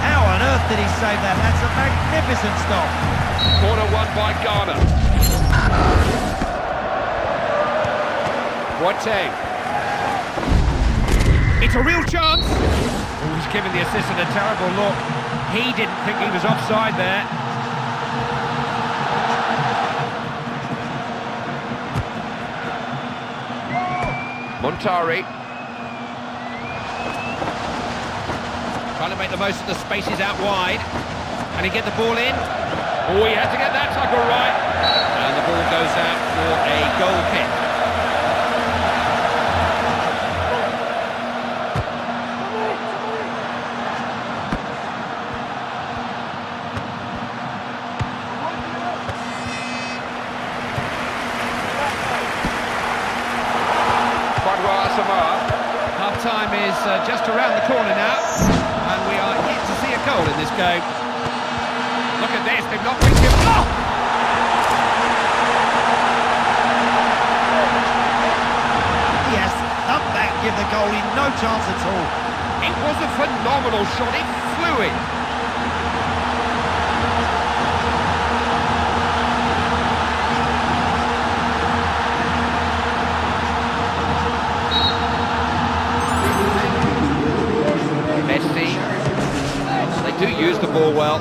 How on earth did he save that? That's a magnificent stop. Corner won by Ghana. Boateng. It's a real chance. Oh, he's giving the assistant a terrible look. He didn't think he was offside there. Montari. Trying to make the most of the spaces out wide. Can he get the ball in? Oh, he had to get that tackle right. And the ball goes out for a goal kick. Half-time is just around the corner now, and we are yet to see a goal in this game. Look at this, they've not reached him. Oh! no chance at all. It was a phenomenal shot, it flew in. Messi. They do use the ball well.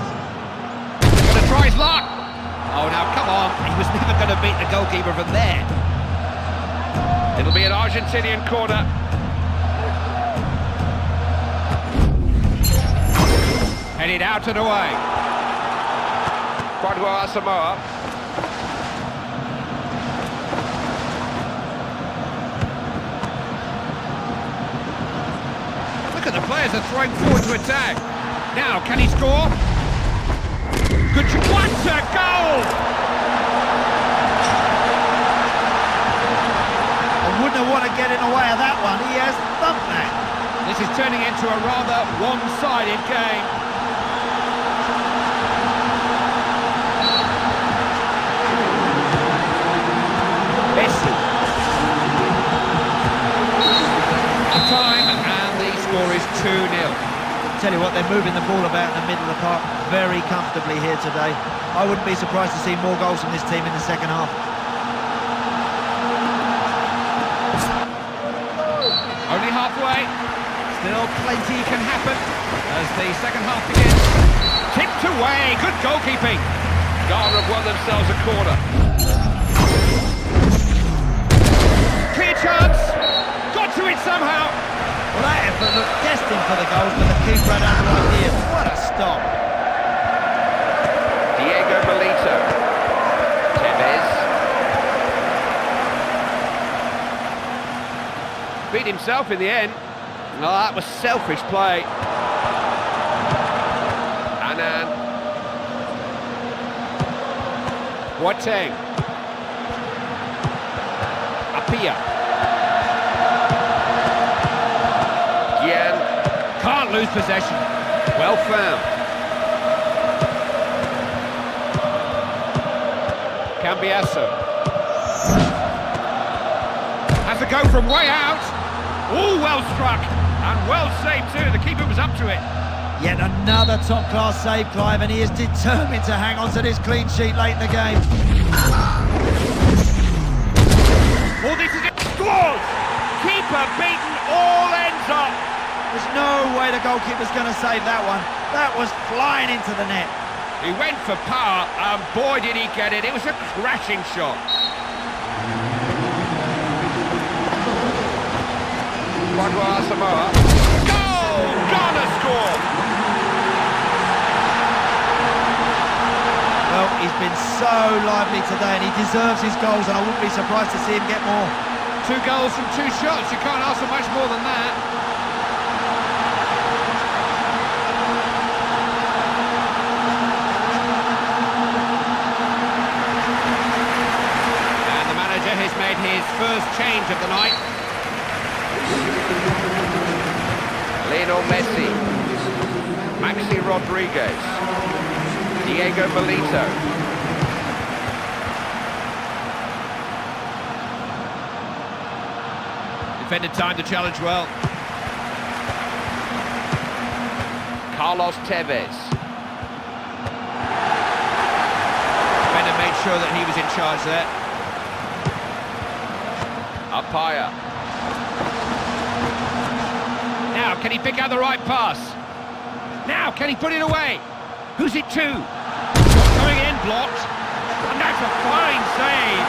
Going to try his luck. Oh, now, come on. He was never going to beat the goalkeeper from there. It'll be an Argentinian corner. Headed out and away. Quadro Asamoah. Look at the players are throwing forward to attack. Now, can he score? Good shot. What a goal! I wouldn't want to get in the way of that one. He has thumped that. This is turning into a rather one-sided game. Messi. Time, and the score is 2-0. Tell you what, they're moving the ball about in the middle of the park very comfortably here today. I wouldn't be surprised to see more goals from this team in the second half. Only halfway. Still plenty can happen as the second half begins. Tipped away. Good goalkeeping. Ghana have won themselves a corner. Clear chance. Got to it somehow. Well, that effort looked destined for the goals, but the keeper had no idea. What a stop. Diego Milito. Tevez. Beat himself in the end. Oh, that was selfish play. Anan. Boateng. Apia. Can't lose possession. Well found. Cambiasso. Has to go from way out. All well struck. And well saved too. The keeper was up to it. Yet another top-class save, Clive, and he is determined to hang on to this clean sheet late in the game. Oh, this is it. Scores! Keeper beaten, all ends up. There's no way the goalkeeper's going to save that one. That was flying into the net. He went for power, and boy did he get it. It was a crashing shot. Quadro Asamoah. Goal! Ghana score! Well, he's been so lively today, and he deserves his goals, and I wouldn't be surprised to see him get more. 2 goals from 2 shots. You can't ask for much more than that. Has made his first change of the night. Lionel Messi. Maxi Rodriguez. Diego Milito. Defended time to challenge well. Carlos Tevez. Defender made sure that he was in charge there. Apia. Now, can he pick out the right pass? Now, can he put it away? Who's it to? Going in, blocked. And that's a fine save.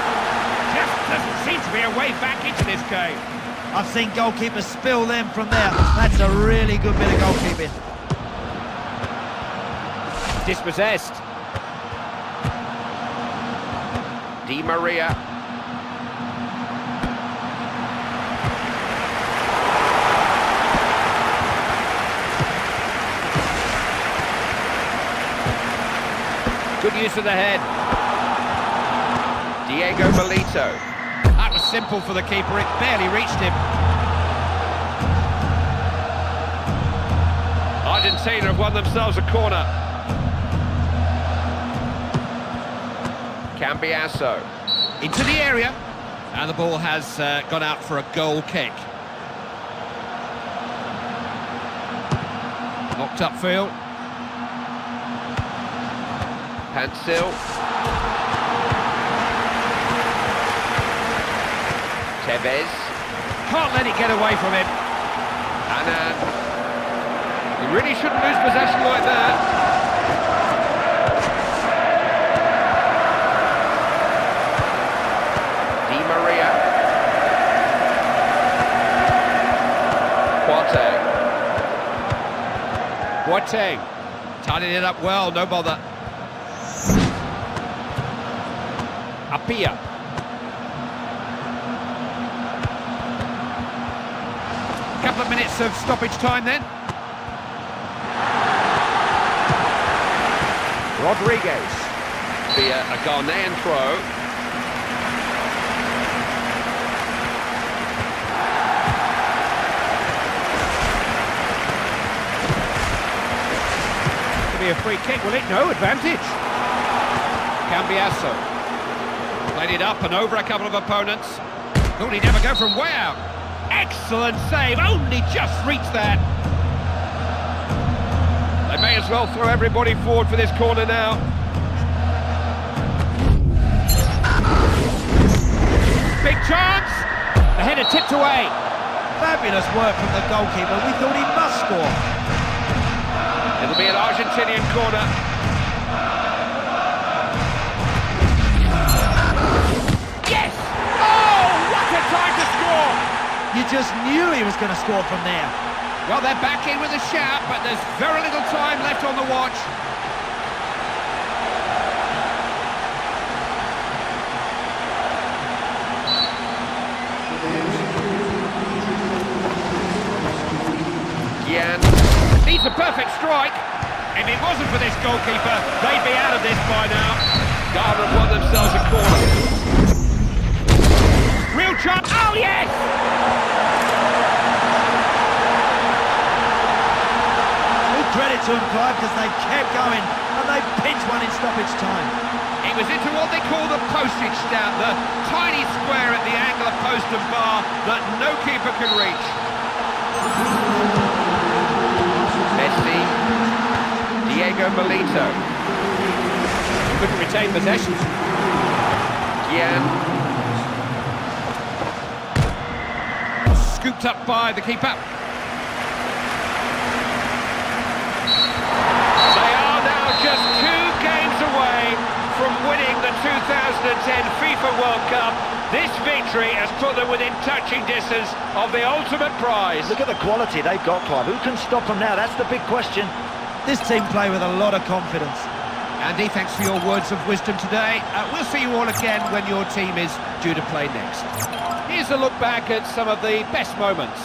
Just doesn't seem to be a way back into this game. I've seen goalkeepers spill them from there. That's a really good bit of goalkeeping. Dispossessed. Di Maria. Good use of the head. Diego Milito. That was simple for the keeper, it barely reached him. Argentina have won themselves a corner. Cambiasso. Into the area. And the ball has gone out for a goal kick. Knocked upfield. Pansil. Tevez. Can't let it get away from him. Annan. He really shouldn't lose possession like that. Di Maria. Boateng. Tidying it up well, no bother. Apia. Couple of minutes of stoppage time then. Rodriguez. Be a Ghanaian throw. Be a free kick, will it? No, advantage. Cambiasso. Played it up and over a couple of opponents. Thought he'd never go from way out. Excellent save, only just reached that. They may as well throw everybody forward for this corner now. Big chance! The header tipped away. Fabulous work from the goalkeeper. We thought he must score. It'll be an Argentinian corner. Yes! Oh, what a time to score! You just knew he was going to score from there. Well, they're back in with a shout, but there's very little time left on the watch. Gian. Needs a perfect strike. If it wasn't for this goalkeeper, they'd be out of this by now. Ghana have won themselves a corner. Real chance. Oh, yes! Full credit to them, Clive, because they kept going and they pinched one in stoppage time. It was into what they call the postage stamp, the tiny square at the angle of post and bar that no keeper can reach. Messi. Diego Milito. Couldn't retain possession. Gian. Scooped up by the keeper. They are now just 2 games away from winning the 2010 FIFA World Cup. This victory has put them within touching distance of the ultimate prize. Look at the quality they've got, Clive. Who can stop them now? That's the big question. This team play with a lot of confidence. Andy, thanks for your words of wisdom today. We'll see you all again when your team is due to play next. Here's a look back at some of the best moments.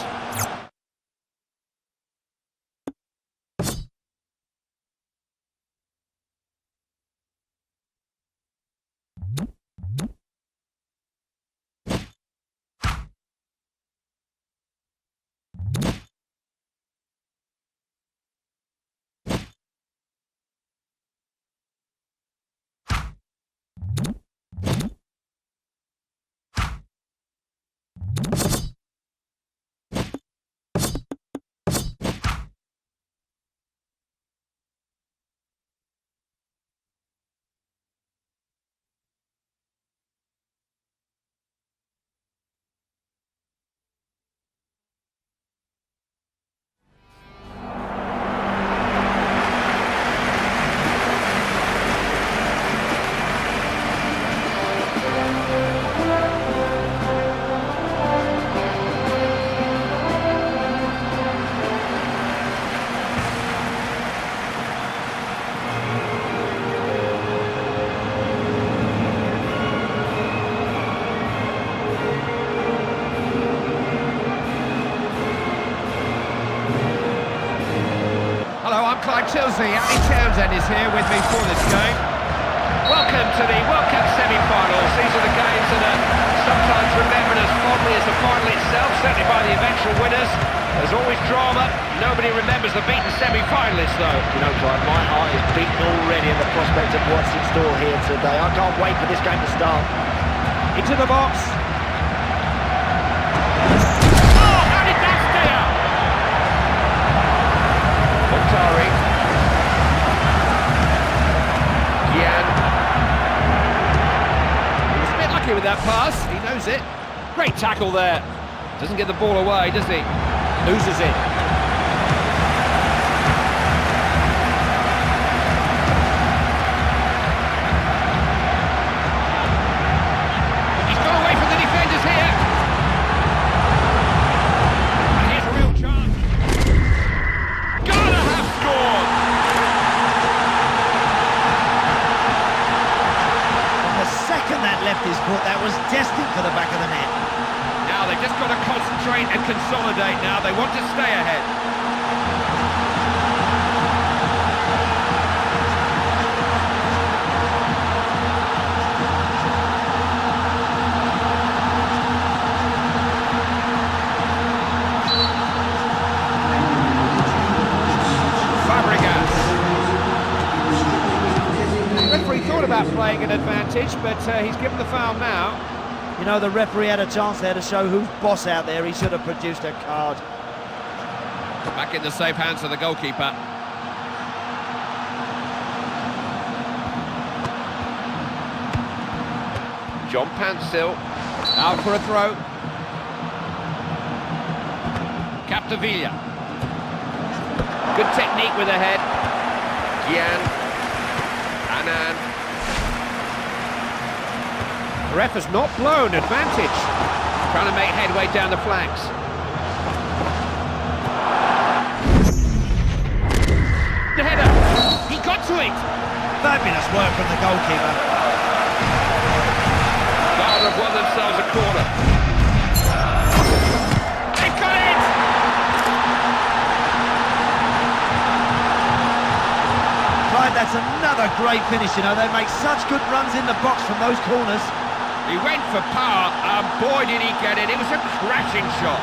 Tilsley, Andy Townsend is here with me for this game. Welcome to the World Cup semi-finals. These are the games that are sometimes remembered as fondly as the final itself, certainly by the eventual winners. There's always drama. Nobody remembers the beaten semi-finalists, though. You know, Clive, my heart is beating already at the prospect of what's in store here today. I can't wait for this game to start. Into the box. Oh, how did that stay out? Mukhtar with that pass. He knows it. Great tackle there. Doesn't get the ball away, does he? Loses it. He's got away from the defenders here. And here's a real chance. Ghana have scored. The second that left his foot, that was destined for the back of the net. Now they've just got to concentrate and consolidate now. They want to stay ahead. Fabregas. The referee thought about playing an advantage, but he's given the foul now. You know, the referee had a chance there to show who's boss out there. He should have produced a card. Back in the safe hands of the goalkeeper. John Pansel. Out for a throw. Capdevila. Good technique with the head. Gian. Annan. The ref has not blown advantage. Trying to make headway down the flanks. The header. He got to it. Fabulous work from the goalkeeper. Ghana have won themselves a corner. They've got it! Right, that's another great finish, you know. They make such good runs in the box from those corners. He went for power, and boy did he get it. It was a crashing shot.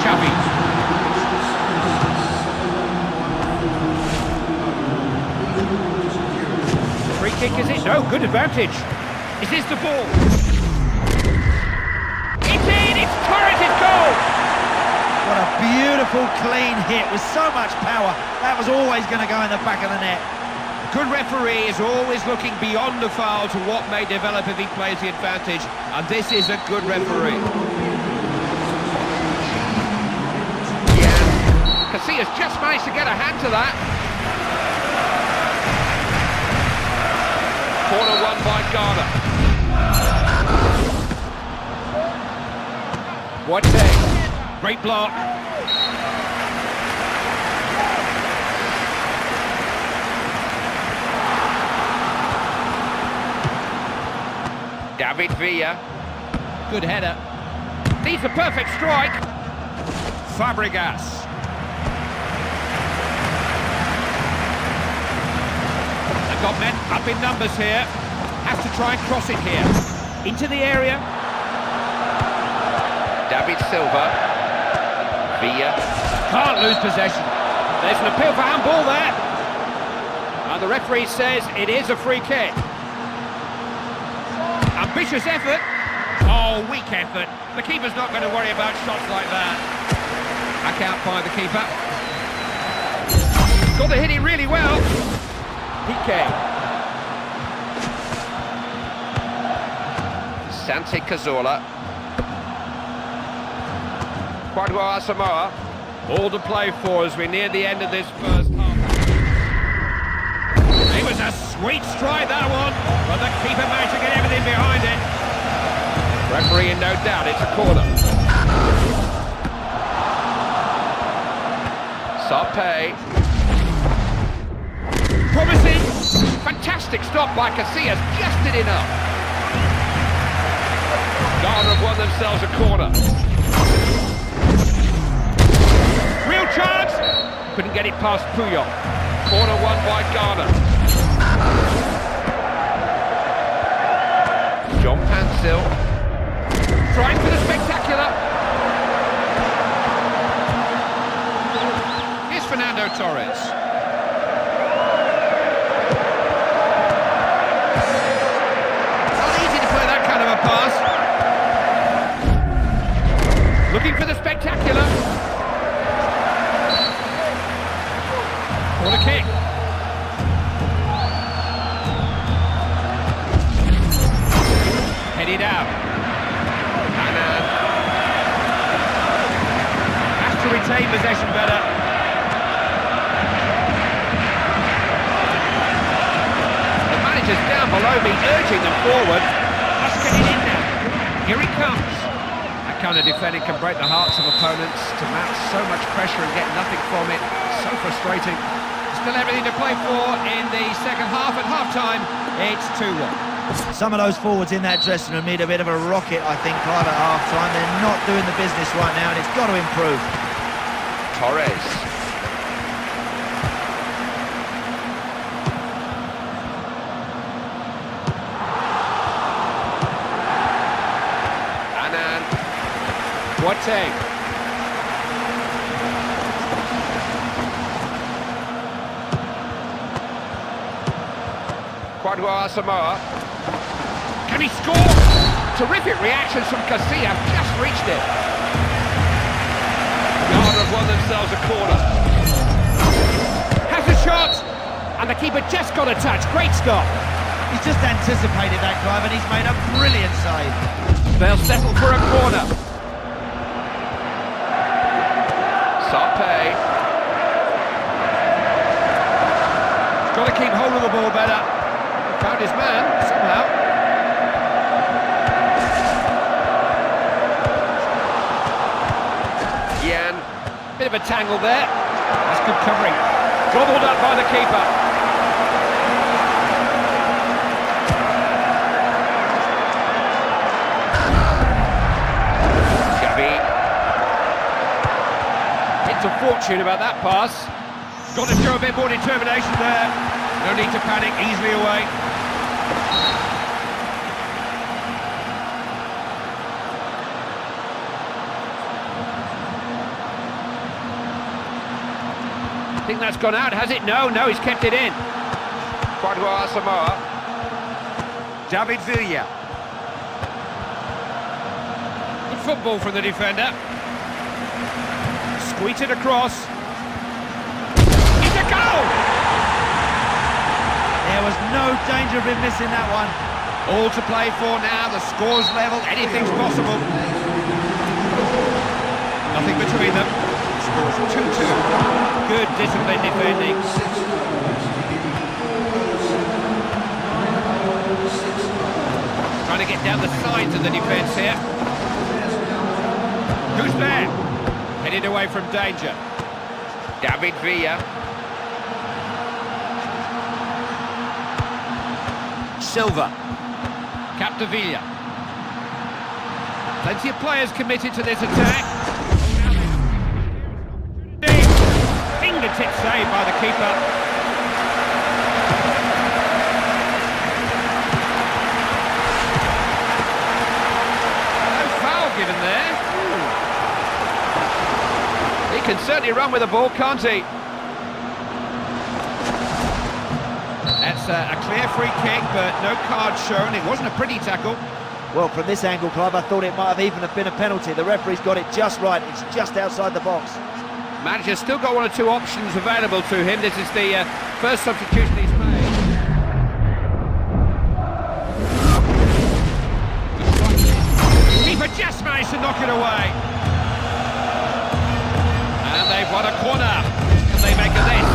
Chubby. Free kick, is it? No, good advantage. Is this the ball? It's in! It's turreted goal! What a beautiful, clean hit with so much power. That was always going to go in the back of the net. Good referee is always looking beyond the foul to what may develop if he plays the advantage, and this is a good referee. Gian. Casillas just managed to get a hand to that. Corner won by Ghana. What day? Great block. David Villa. Good header. Needs a perfect strike. Fabregas. They've got men up in numbers here. Has to try and cross it here. Into the area. David Silva. Villa. Can't lose possession. There's an appeal for handball there. And the referee says it is a free kick. Ambitious effort. Oh, weak effort. The keeper's not going to worry about shots like that. Back out by the keeper. Got the hit it really well. PK. Santi Cazorla. Kwadwo Asamoah. All to play for as we near the end of this first half. It was a sweet strike, that one, but the keeper managed to get everything behind it. Referee in no doubt, it's a corner. Sarpe. Promising. Fantastic stop by Casillas, just did enough. Ghana have won themselves a corner. Real chance. Couldn't get it past Puyol. Corner won by Ghana. John Pansel. Trying for the spectacular. Here's Fernando Torres. Not easy to play that kind of a pass. Looking for the spectacular. What a kick. Headed out. And has to retain possession better. The manager's down below me, urging them forward. Must get it in now. Here he comes. That kind of defending can break the hearts of opponents. To mount so much pressure and get nothing from it, so frustrating. Still everything to play for in the second half. At half-time, it's 2-1. Some of those forwards in that dressing room need a bit of a rocket, I think, Clive, at half-time. They're not doing the business right now, and it's got to improve. Torres. Annan. Boateng. Quadra Samoa. Can he score? Terrific reactions from Casilla, just reached it. Ghana have won themselves a corner. Has a shot, and the keeper just got a touch. Great stop. He's just anticipated that, Clive, and he's made a brilliant save. They'll settle for a corner. Sarpe. Got to keep hold of the ball better. Found his man, somehow. Bit of a tangle there. That's good covering. Gobbled up by the keeper. Gavi. It's a fortune about that pass. Got to show a bit more determination there. No need to panic, easily away. I think that's gone out, has it? No, he's kept it in. Quadra Samoa. David Villa. Good football from the defender. Squeeze it across. It's a goal! There was no danger of him missing that one. All to play for now, the score's level, anything's possible. Nothing between them. Scores 2-2. Good disciplined defending. Trying to get down the sides of the defence here. Who's there? Headed away from danger. David Villa. Silva. Capdevilla. Plenty of players committed to this attack. Fingertip save by the keeper. No foul given there. He can certainly run with the ball, can't he? That's a clear free kick, but no card shown. It wasn't a pretty tackle. Well, from this angle, Clive, I thought it might have even been a penalty. The referee's got it just right. It's just outside the box. Manager's still got one or two options available to him. This is the first substitution he's made. Keeper just managed to knock it away. And they've won a corner. Can they make of this?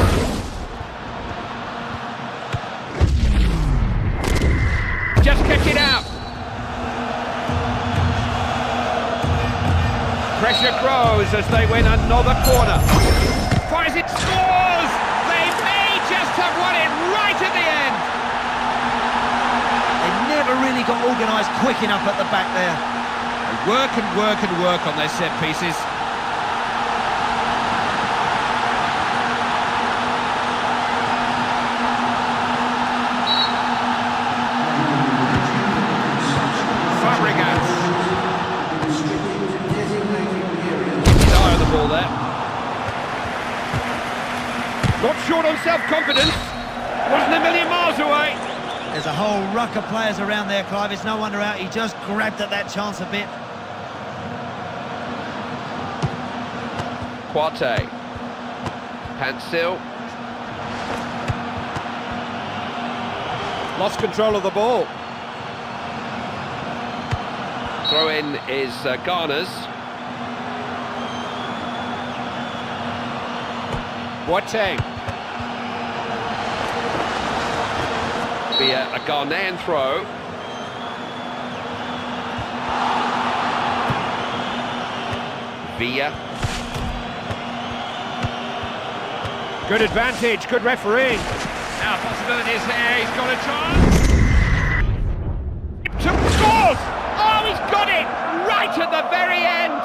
Just kept it out. Pressure grows as they win another corner. Fires it, scores! They may just have won it right at the end! They never really got organised quick enough at the back there. They work and work and work on their set pieces. Fabregas. Ball there. Not short on self-confidence. Wasn't a million miles away. There's a whole ruck of players around there, Clive. It's no wonder out. He just grabbed at that chance a bit. Quarte. Pansil. Lost control of the ball. Throw in is Ghana's. Boateng. Be a Ghanaian throw. Villa. Good advantage, good refereeing. Now possibilities here, he's got a chance. Scores! Oh, he's got it! Right at the very end!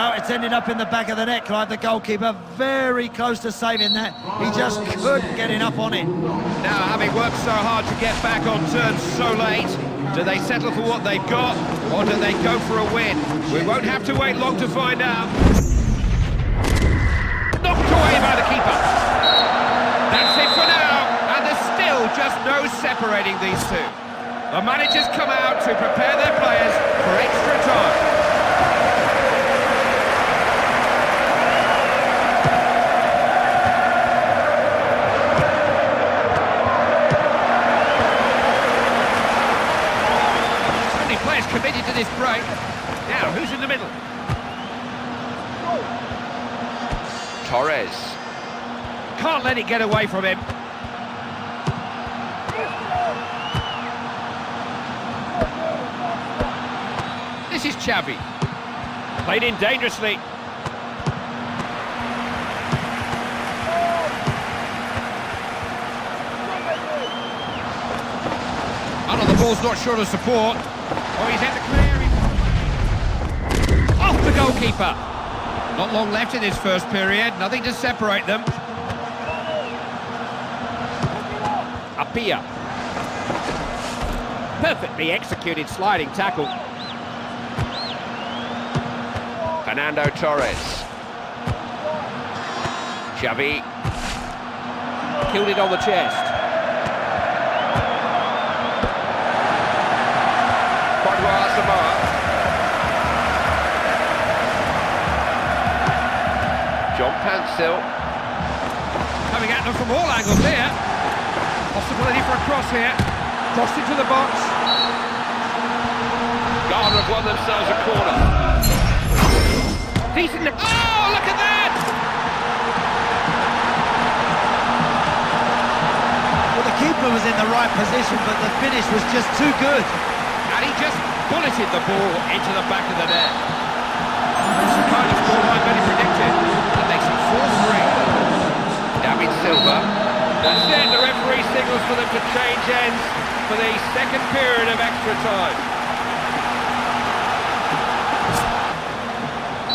Oh, it's ended up in the back of the net, Clive. The goalkeeper very close to saving that. He just couldn't get enough on it. Now, having worked so hard to get back on terms so late, do they settle for what they've got, or do they go for a win? We won't have to wait long to find out. Knocked away by the keeper. That's it for now, and there's still just no separating these two. The managers come out to prepare their players for extra time. Committed to this break. Now, who's in the middle? Torres. Can't let it get away from him. This is Xavi. Played in dangerously. Oh, no, the ball's not short of support. Oh, he's at the clearing. Off the goalkeeper. Not long left in this first period. Nothing to separate them. Apia. Perfectly executed sliding tackle. Fernando Torres. Xavi. Killed it on the chest. John Pansel. Coming at them from all angles here. Possibility for a cross here. Crossed into the box. Ghana have won themselves a corner. Decent. Oh, look at that! Well, the keeper was in the right position, but the finish was just too good. And he just bulleted the ball into the back of the net. It's the kind of scoreline many predicted. That makes it 4-3. David Silva. That's it, the referee signals for them to change ends for the second period of extra time.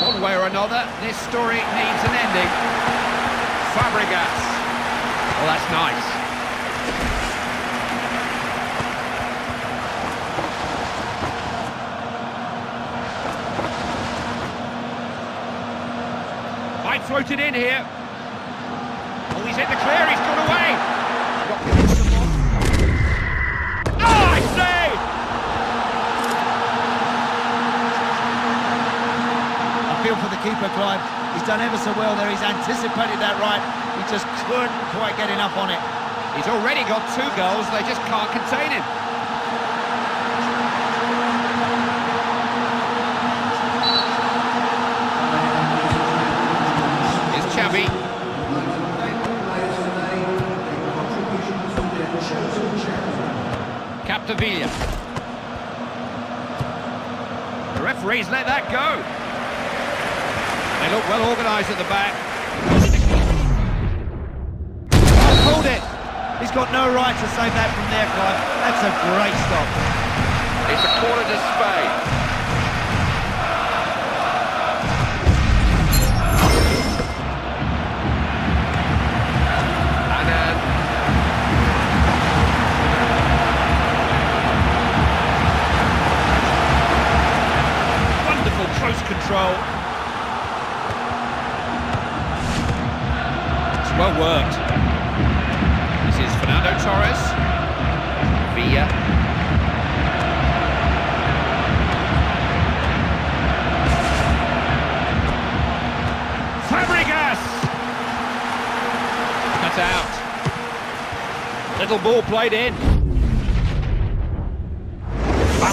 One way or another, this story needs an ending. Fabregas. Well, that's nice. Floated in here. Oh, he's in the clear, he's gone away. Oh, I say! I feel for the keeper, Clive. He's done ever so well there. He's anticipated that right. He just couldn't quite get enough on it. He's already got 2 goals, they just can't contain him. Xavi. Capdevila. The referees let that go. They look well organised at the back. Oh, pulled it. He's got no right to save that from there, Clive. That's a great stop. It's a corner to Spain. Control. It's well worked. This is Fernando Torres. Villa. Fabregas! Cut out. Little ball played in.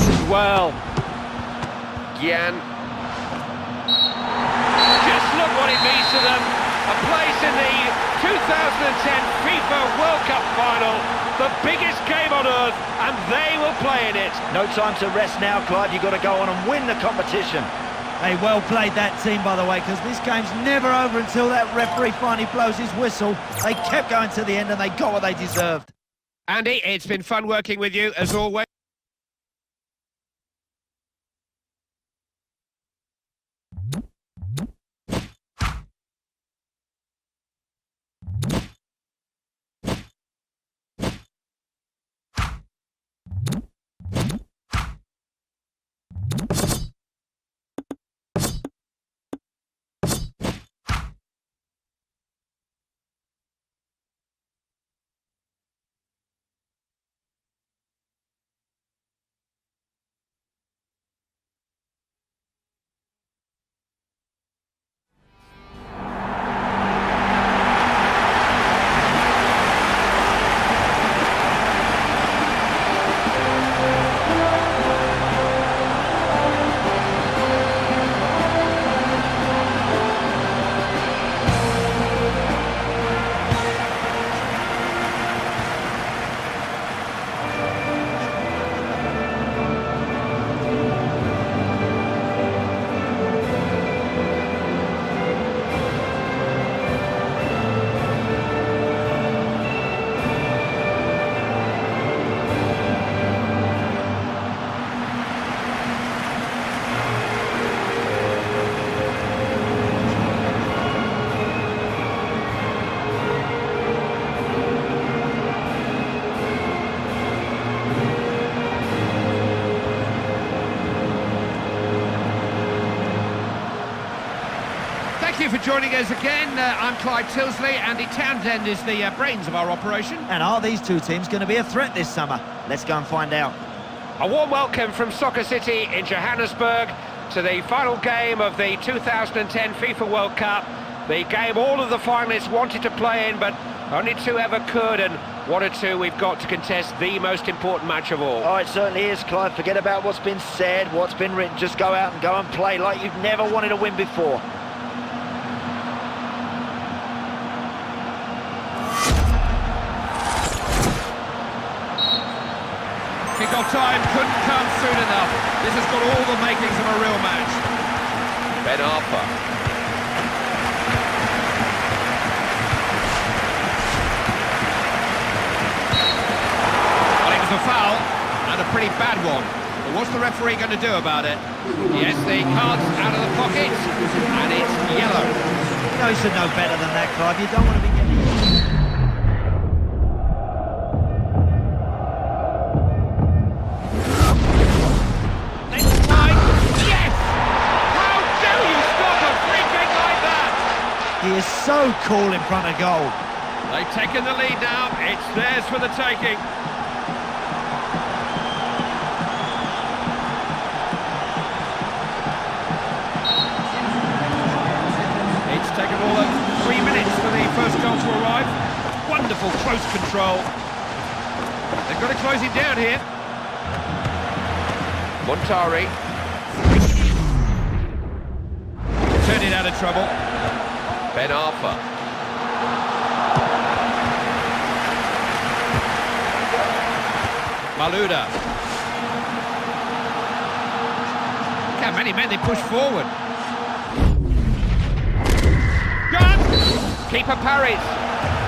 up as well. Gian. Just look what it means to them. A place in the 2010 FIFA World Cup final. The biggest game on earth, and they will play in it. No time to rest now, Clive. You've got to go on and win the competition. Hey, well played that team, by the way, because this game's never over until that referee finally blows his whistle. They kept going to the end and they got what they deserved. Andy, it's been fun working with you, as always. Thank you for joining us again. I'm Clyde Tilsley. Andy Townsend is the brains of our operation. And are these two teams going to be a threat this summer? Let's go and find out. A warm welcome from Soccer City in Johannesburg to the final game of the 2010 FIFA World Cup. The game all of the finalists wanted to play in, but only two ever could, and one or two we've got to contest the most important match of all. Oh, it certainly is, Clive. Forget about what's been said, what's been written. Just go out and go and play like you've never wanted to win before. Kick-off time couldn't come soon enough. This has got all the makings of a real match. Ben Arthur. Well, it was a foul, and a pretty bad one. But what's the referee going to do about it? Yes, the card's out of the pocket, and it's yellow. No, you should know better than that, Clive. You don't want to be getting... He is so cool in front of goal. They've taken the lead now. It's theirs for the taking. It's taken all of 3 minutes for the first goal to arrive. Wonderful close control. They've got to close it down here. Montari. Turned it out of trouble. Ben Arthur. Maluda. Look how many men they push forward. Gun! Keeper parries.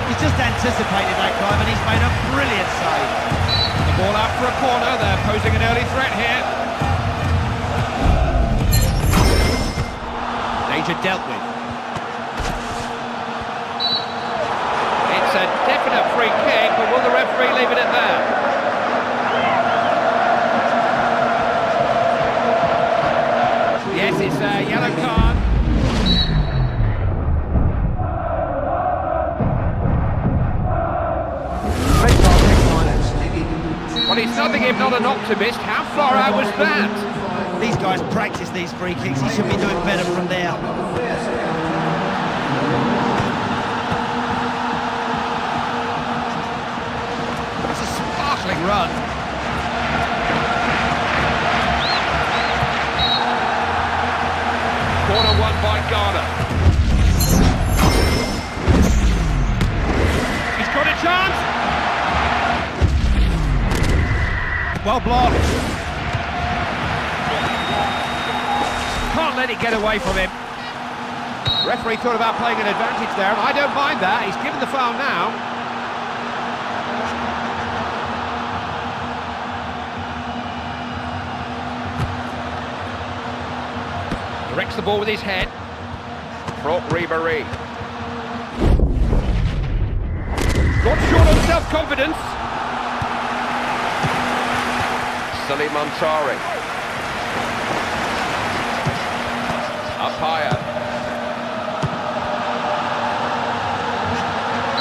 He's just anticipated that, Clive, and he's made a brilliant save. The ball out for a corner. They're posing an early threat here. Danger dealt with. It's a definite free kick, but will the referee leave it at that? Yes, it's a yellow card. Well, he's nothing if not an optimist. How far out was that? These guys practice these free kicks. He should be doing better from there. Run. Ghana. He's got a chance! Well blocked. Can't let it get away from him. Referee thought about playing an advantage there, and I don't mind that. He's given the foul now. Directs the ball with his head. Franck Ribéry. Got short on self-confidence. Sully Montari. Up higher.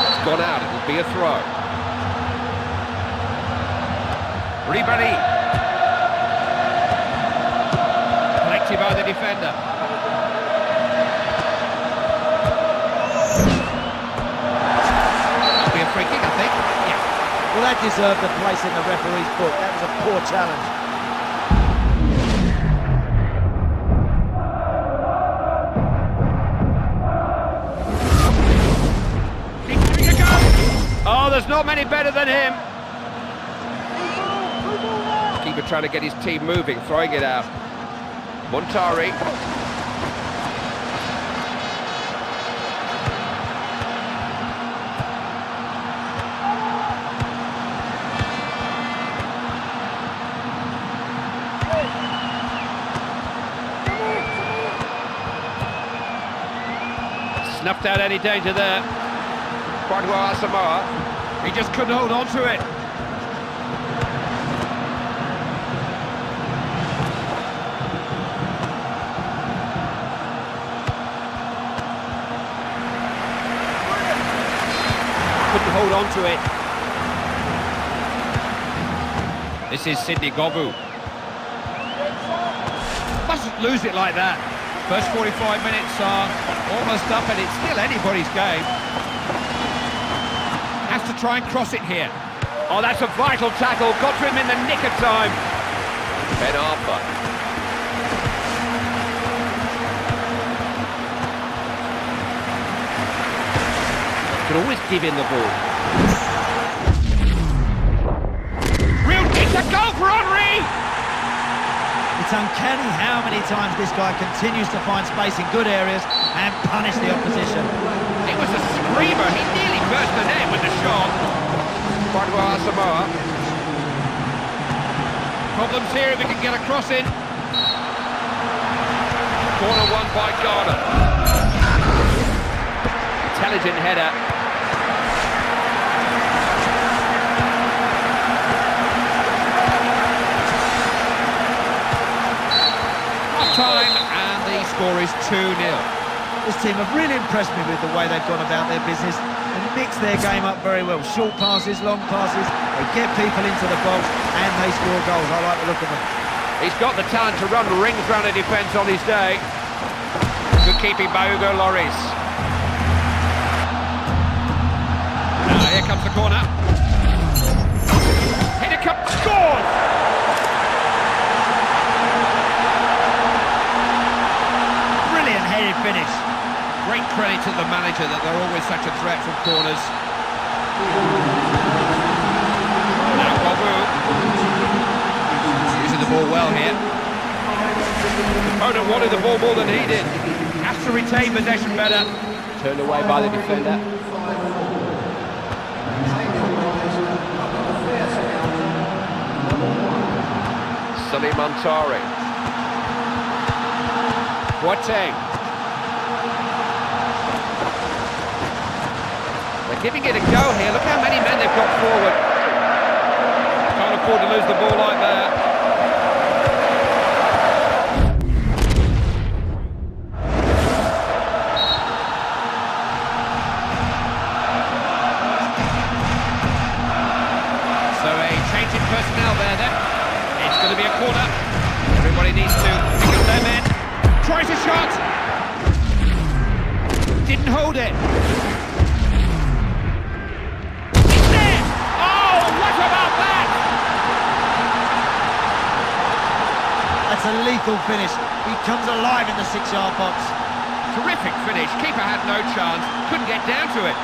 It's gone out, it'll be a throw. Ribéry. Collected by the defender. That'll be a free kick, I think. Yeah. Well, that deserved a place in the referee's book. That was a poor challenge. Oh, there's not many better than him. Keeper trying to get his team moving, throwing it out. Montari. Snuffed out any danger there. Quite well, Asamoah. He just couldn't hold on to it. Couldn't hold on to it. This is Sidney Govou. Mustn't lose it like that. First 45 minutes are almost up and it's still anybody's game. Has to try and cross it here. Oh, that's a vital tackle. Got to him in the nick of time. Ben Arthur. Can always give in the ball. Real, it's a goal for Henry! It's uncanny how many times this guy continues to find space in good areas and punish the opposition. It was a screamer. He nearly burst the net with the shot. Quite well, Asamoah. Problems here if he can get a cross in. Corner won by Ghana. Intelligent header. Half-time and the score is 2-0. This team have really impressed me with the way they've gone about their business and mixed their game up very well. Short passes, long passes, they get people into the box and they score goals. I like the look of them. He's got the talent to run rings round a defence on his day. Good keeping by Hugo Lloris. Now here comes the corner. Hit a cup, scores! Brilliant headed finish. Great credit to the manager that they're always such a threat from corners. Now Govou. Using the ball well here. The opponent wanted the ball more than he did. Has to retain possession better. Turned away by the defender. Sully Montari. Boateng. They're giving it a go here. Look how many men they've got forward. Can't afford to lose the ball like that. So a change in personnel there then. It's going to be a corner. Everybody needs to pick up their men. Tries a shot. Didn't hold it. It's there! Oh, what about that? That's a lethal finish. He comes alive in the 6-yard box. Terrific finish. Keeper had no chance. Couldn't get down to it.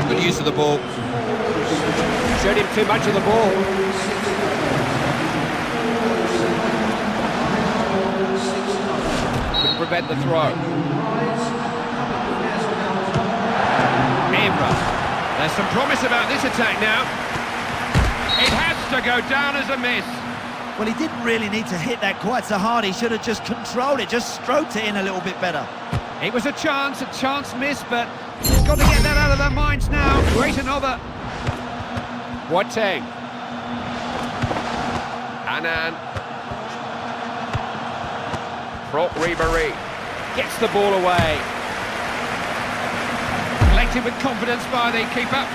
Good use of the ball. Showed him too much of the ball. Couldn't prevent the throw. Evra. There's some promise about this attack now. It has to go down as a miss. Well, he didn't really need to hit that quite so hard. He should have just controlled it, just stroked it in a little bit better. It was a chance miss, but he's got to get that out of their minds now. Great another. Boateng. Annan. Ribéry Gets the ball away. Collected with confidence by the keeper.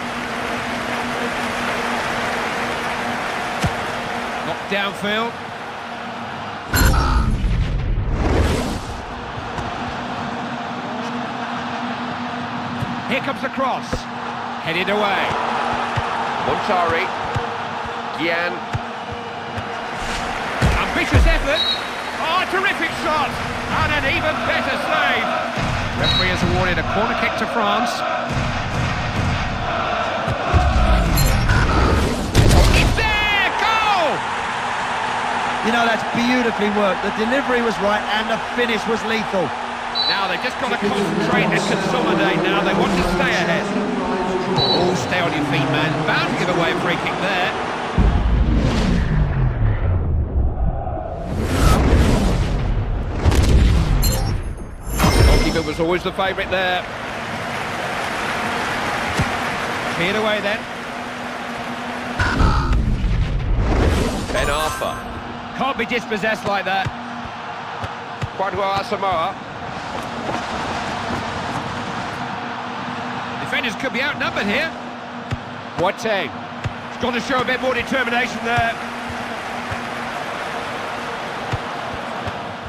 Knocked downfield. Here comes the cross. Headed away. Montari. Gian. Ambitious effort. Oh, terrific shot. And an even better save. Referee has awarded a corner kick to France. It's there! Goal! You know, that's beautifully worked. The delivery was right and the finish was lethal. Now they've just got to concentrate and consolidate now. They want to stay ahead. Oh, stay on your feet, man. Bound to give away a free kick there. Goalkeeper was always the favourite there. Cleared away then. Ben Arfa. Can't be dispossessed like that. Kwadwo Asamoah. Defenders could be outnumbered here. Boateng. He's got to show a bit more determination there.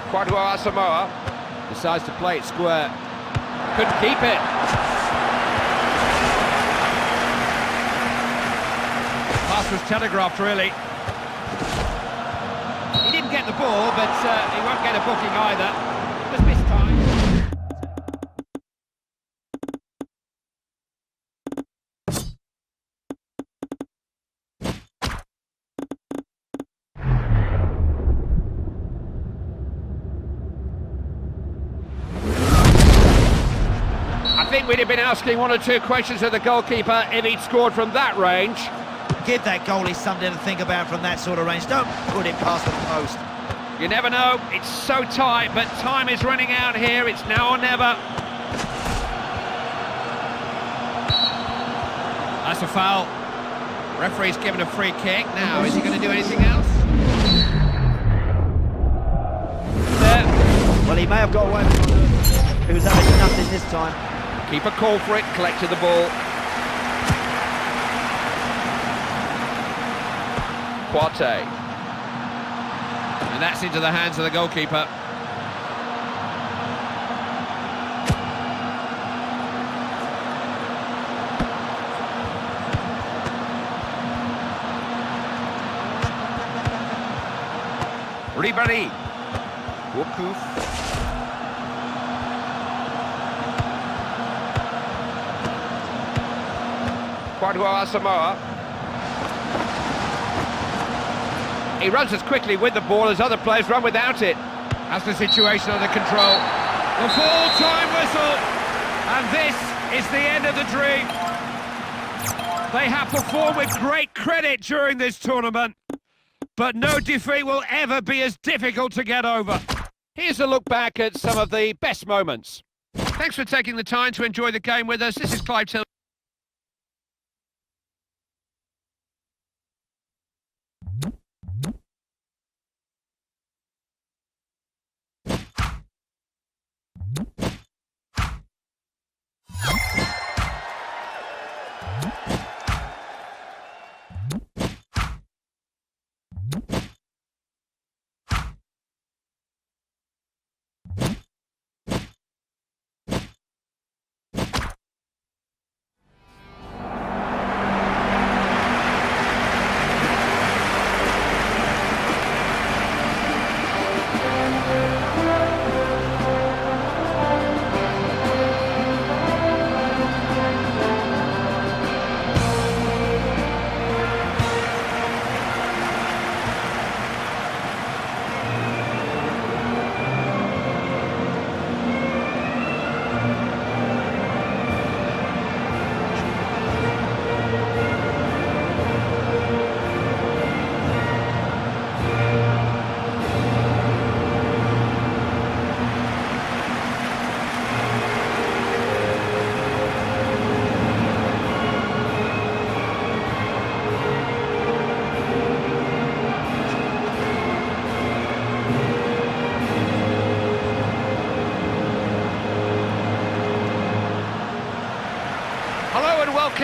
Kwadwo Asamoah. Decides to play it square. Couldn't keep it. Pass was telegraphed, really. He didn't get the ball, but he won't get a booking either. Just missed time. I think we'd have been asking one or two questions of the goalkeeper if he'd scored from that range. Give that goalie something to think about from that sort of range. Don't put it past the post. You never know, it's so tight, but time is running out here. It's now or never. That's a foul. Referee's given a free kick. Now, is he going to do anything else? There. Well, he may have got away with it. He was having nothing this time. Keeper called for it, collected the ball. Kwate. And that's into the hands of the goalkeeper. Ribéry. Wokouf. Kwadwo Asamoah. He runs as quickly with the ball as other players run without it. That's the situation under control. The full-time whistle. And this is the end of the dream. They have performed with great credit during this tournament. But no defeat will ever be as difficult to get over. Here's a look back at some of the best moments. Thanks for taking the time to enjoy the game with us. This is Clive Till.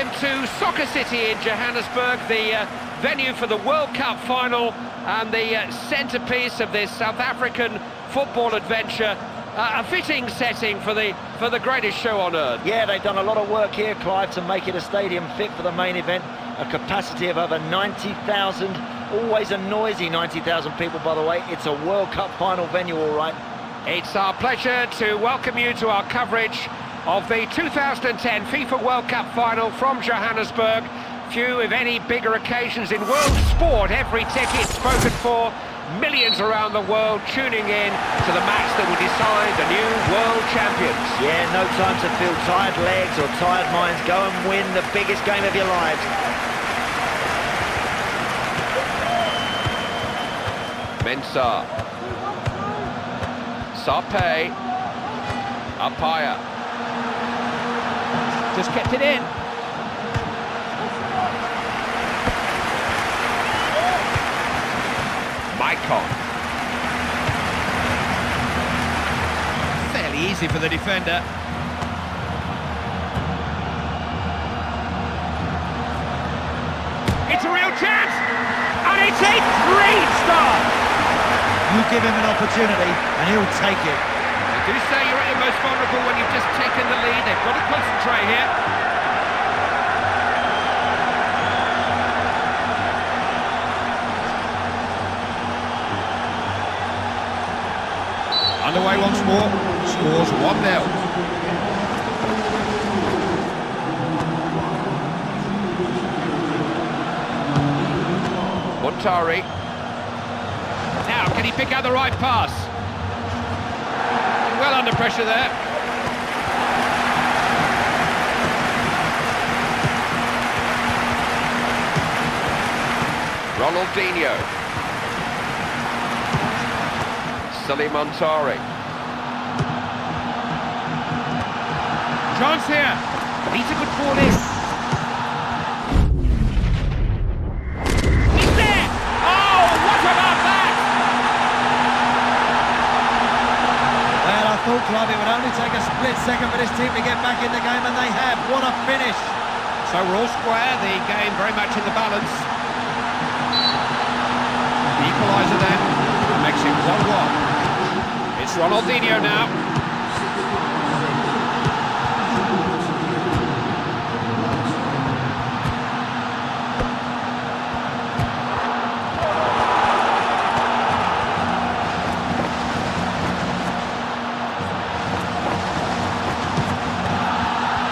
welcome to Soccer City in Johannesburg, the venue for the World Cup final and the centrepiece of this South African football adventure. A fitting setting for the greatest show on earth. Yeah, they've done a lot of work here, Clive, to make it a stadium fit for the main event. A capacity of over 90,000, always a noisy 90,000 people, by the way. It's a World Cup final venue, all right. It's our pleasure to welcome you to our coverage of the 2010 FIFA World Cup final from Johannesburg. Few, if any, bigger occasions in world sport. Every ticket spoken for. Millions around the world tuning in to the match that will decide the new world champions. Yeah, no time to feel tired legs or tired minds. Go and win the biggest game of your lives. Mensah. Sarpe. Apaya. Just kept it in. Maicon. Fairly easy for the defender. It's a real chance, and it's a great start. You give him an opportunity, and he'll take it. I do say you're at your most vulnerable when you've just taken the lead. They've got to concentrate here. Underway once more, scores 1-0. Montari. Now, can he pick out the right pass? Well under pressure there. Ronaldinho. Sully Montari. Chance here. Needs a good ball in. He's there! Oh, what about that? Well, I thought, Clive, it would only take a split second for this team to get back in the game, and they have. What a finish! So we're all square, the game very much in the balance. The equaliser then makes it 1-1. It's Ronaldinho now.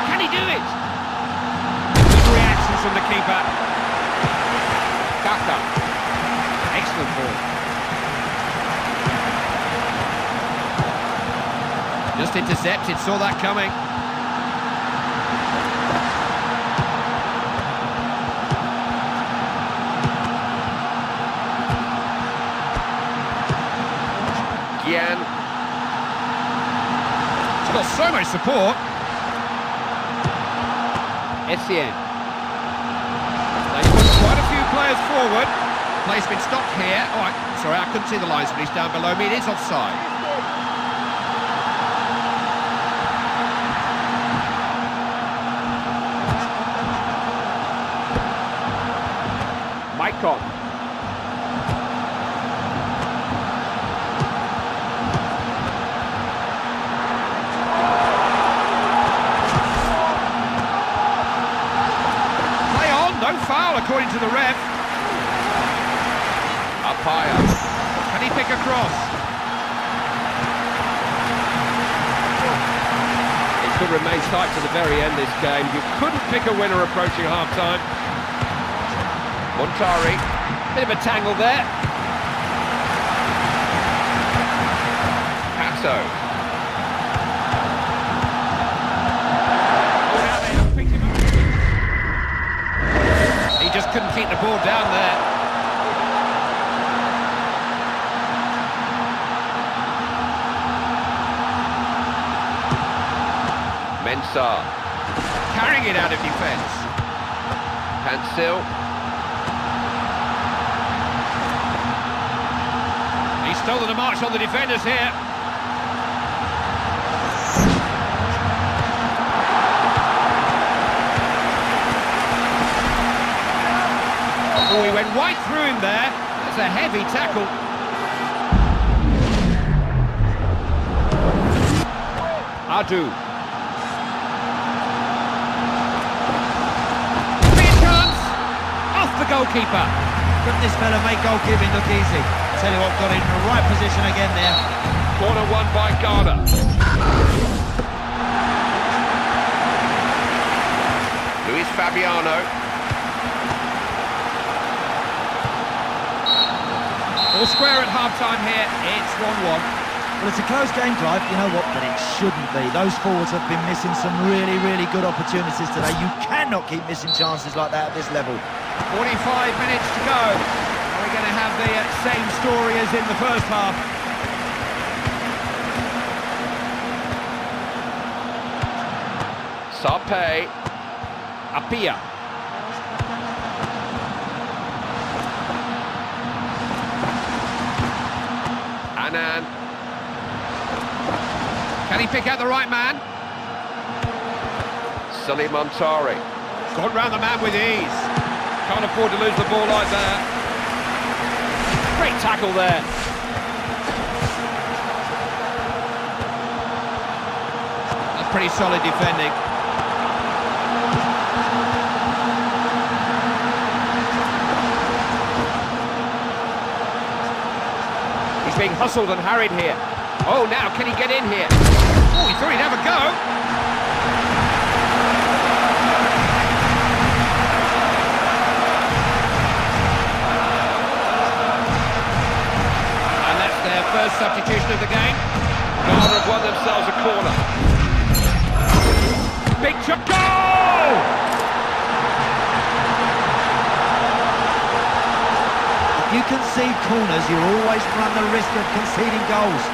Can he do it? Good reactions from the keeper. Kaka. Excellent ball. Just intercepted, saw that coming. Gian. He's got so much support. Etienne. They put quite a few players forward. Play's been stopped here. Oh, sorry, I couldn't see the lines, but he's down below me. It is offside. Maicon. Play on, no foul according to the ref. Apaya. Can he pick across? It could remain tight to the very end this game. You couldn't pick a winner approaching half-time. Montari. Bit of a tangle there. Passo. He just couldn't keep the ball down there. Mensah. Carrying it out of defence. Pansil. He's stolen a march on the defenders here. Oh, he went right through him there. That's a heavy tackle. Adu. Big chance! Off the goalkeeper. Couldn't this fella make goalkeeping look easy? Tell you what, got in the right position again there. Corner won by Ghana. Luis Fabiano. All square at half-time here. It's 1-1. Well, it's a close game, Clive, you know what, but it shouldn't be. Those forwards have been missing some really, really good opportunities today. You cannot keep missing chances like that at this level. 45 minutes to go. Are we going to have the same story as in the first half? Sarpe. Apia. Anan. Can he pick out the right man? Sully Montari. Got round the man with ease. Can't afford to lose the ball like that. Great tackle there. That's pretty solid defending. He's being hustled and harried here. Oh, now can he get in here? Oh, he thought he'd have a go. And that's their first substitution of the game. Ghana have won themselves a corner. Big shot, goal! If you concede corners, you always run the risk of conceding goals.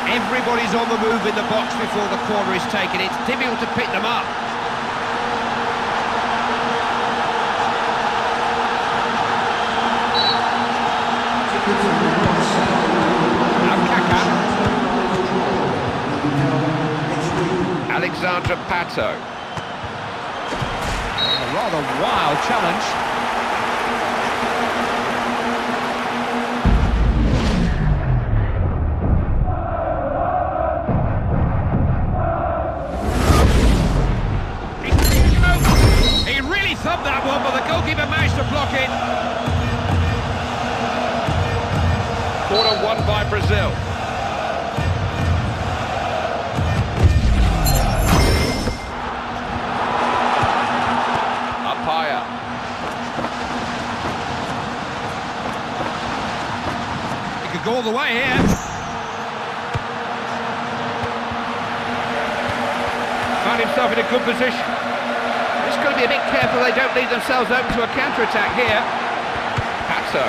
Everybody's on the move in the box before the corner is taken. It's difficult to pick them up. Alexandra Pato. A rather wild challenge. He really thumped that one, but the goalkeeper managed to block it. Corner won by Brazil. Apia. He could go all the way here. Found himself in a good position. Just got to be a bit careful they don't leave themselves open to a counter-attack here. Pato.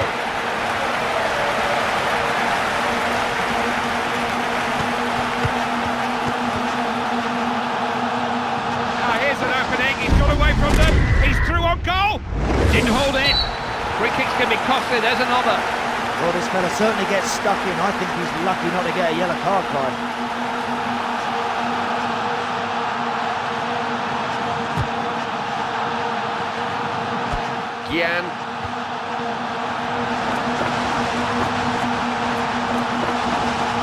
He's got away from them. He's through on goal. Didn't hold it. Free kicks can be costly. There's another. Well, this fella certainly gets stuck in. I think he's lucky not to get a yellow card, Clive. Gian.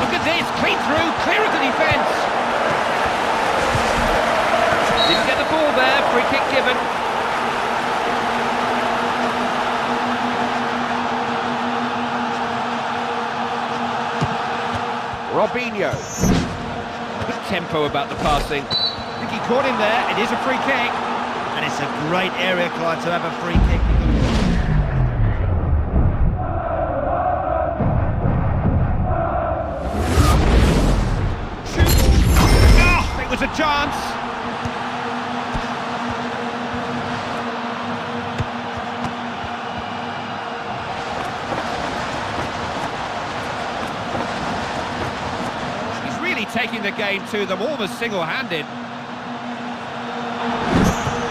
Look at this. Clean through. Clear of the defence. Didn't get the ball there. Free kick given. Robinho. Good tempo about the passing. I think he caught him there. It is a free kick. And it's a great area, Clive, to have a free kick. Shoot. Oh, it was a chance. Taking the game to them almost single-handed.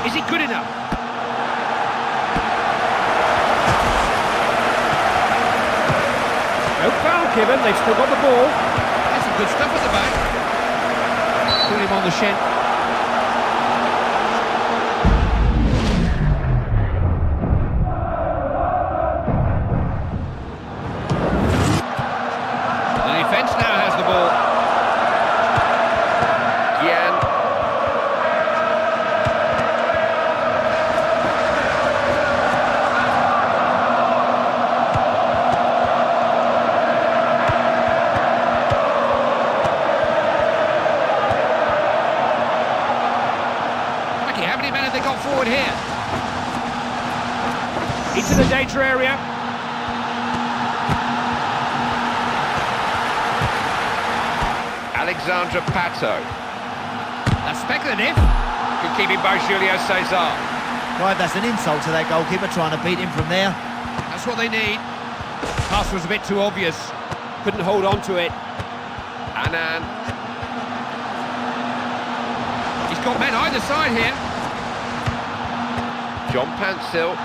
Is he good enough? No foul given, they've still got the ball. There's some good stuff at the back. Put him on the shin. into the danger area. Alexandra Pato. That's speculative. Good keeping by Julio Cesar. Right, that's an insult to that goalkeeper, trying to beat him from there. That's what they need. Pass was a bit too obvious. Couldn't hold on to it. Annan. He's got men either side here. John Pansil.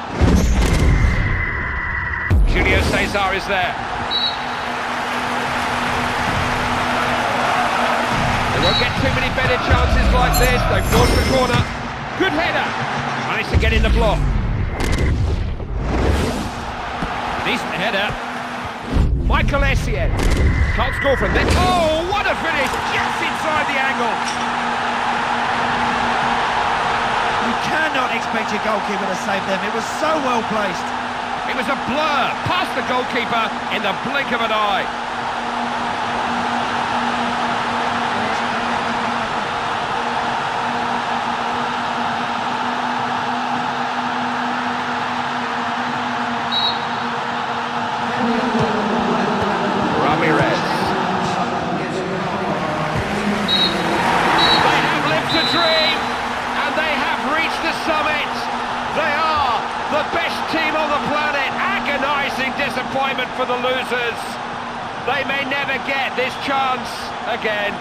Julio Cesar is there. They won't get too many better chances like this. They've forced the corner. Good header. Managed to get in the block. Decent header. Michael Essien. Can't score from this. Oh, what a finish! Just inside the angle. You cannot expect your goalkeeper to save them. It was so well placed. It was a blur past the goalkeeper in the blink of an eye. Ramirez. They have lived a dream, and they have reached the summit. They are the best team on the planet. Agonising disappointment for the losers. They may never get this chance again.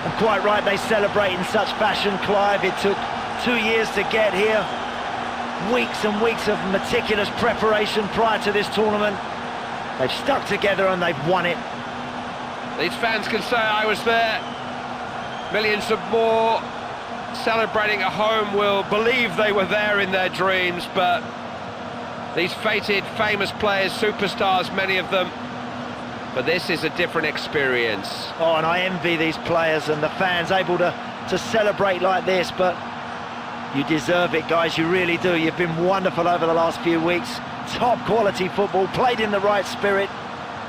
And quite right, they celebrate in such fashion, Clive. It took 2 years to get here. Weeks and weeks of meticulous preparation prior to this tournament. They've stuck together and they've won it. These fans can say I was there. Millions of more celebrating at home will believe they were there in their dreams, but these fated, famous players, superstars, many of them, but this is a different experience. Oh, and I envy these players and the fans able to celebrate like this, but you deserve it, guys, you really do. You've been wonderful over the last few weeks. Top quality football, played in the right spirit.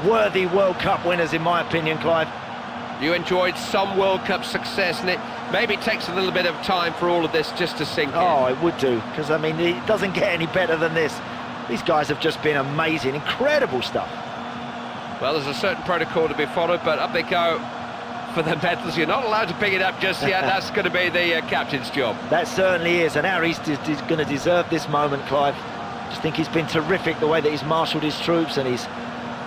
Worthy World Cup winners, in my opinion, Clive. You enjoyed some World Cup success, and it maybe takes a little bit of time for all of this just to sink in. Oh, it would do, because, I mean, it doesn't get any better than this. These guys have just been amazing, incredible stuff. Well, there's a certain protocol to be followed, but up they go for the medals. You're not allowed to pick it up just yet. That's going to be the captain's job. That certainly is, and Harry's going to deserve this moment, Clive. I just think he's been terrific the way that he's marshalled his troops and he's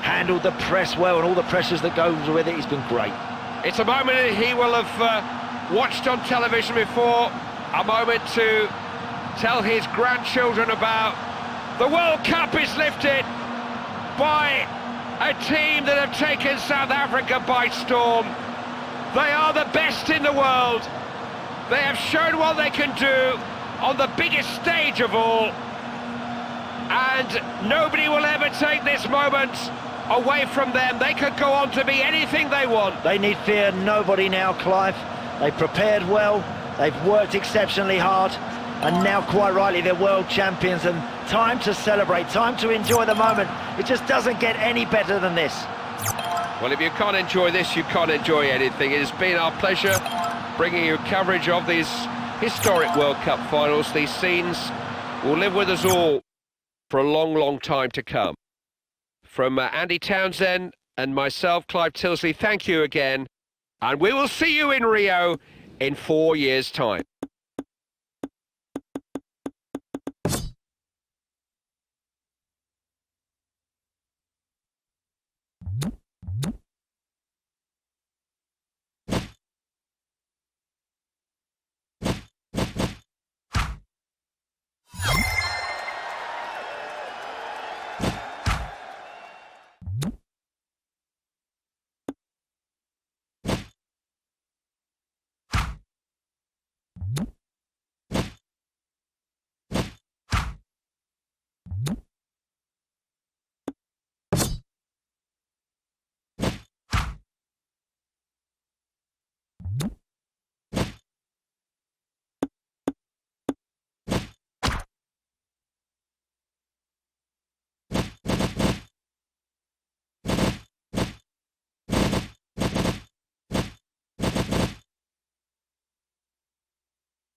handled the press well, and all the pressures that goes with it. He's been great. It's a moment that he will have watched on television before, a moment to tell his grandchildren about. The World Cup is lifted by a team that have taken South Africa by storm. They are the best in the world. They have shown what they can do on the biggest stage of all. And nobody will ever take this moment away from them. They could go on to be anything they want. They need fear nobody now, Clive. They've prepared well, they've worked exceptionally hard, and now, quite rightly, they're world champions, and time to celebrate, time to enjoy the moment. It just doesn't get any better than this. Well, if you can't enjoy this, you can't enjoy anything. It has been our pleasure bringing you coverage of these historic World Cup finals. These scenes will live with us all for a long, long time to come. From Andy Townsend and myself, Clive Tilsley, thank you again. And we will see you in Rio in 4 years' time.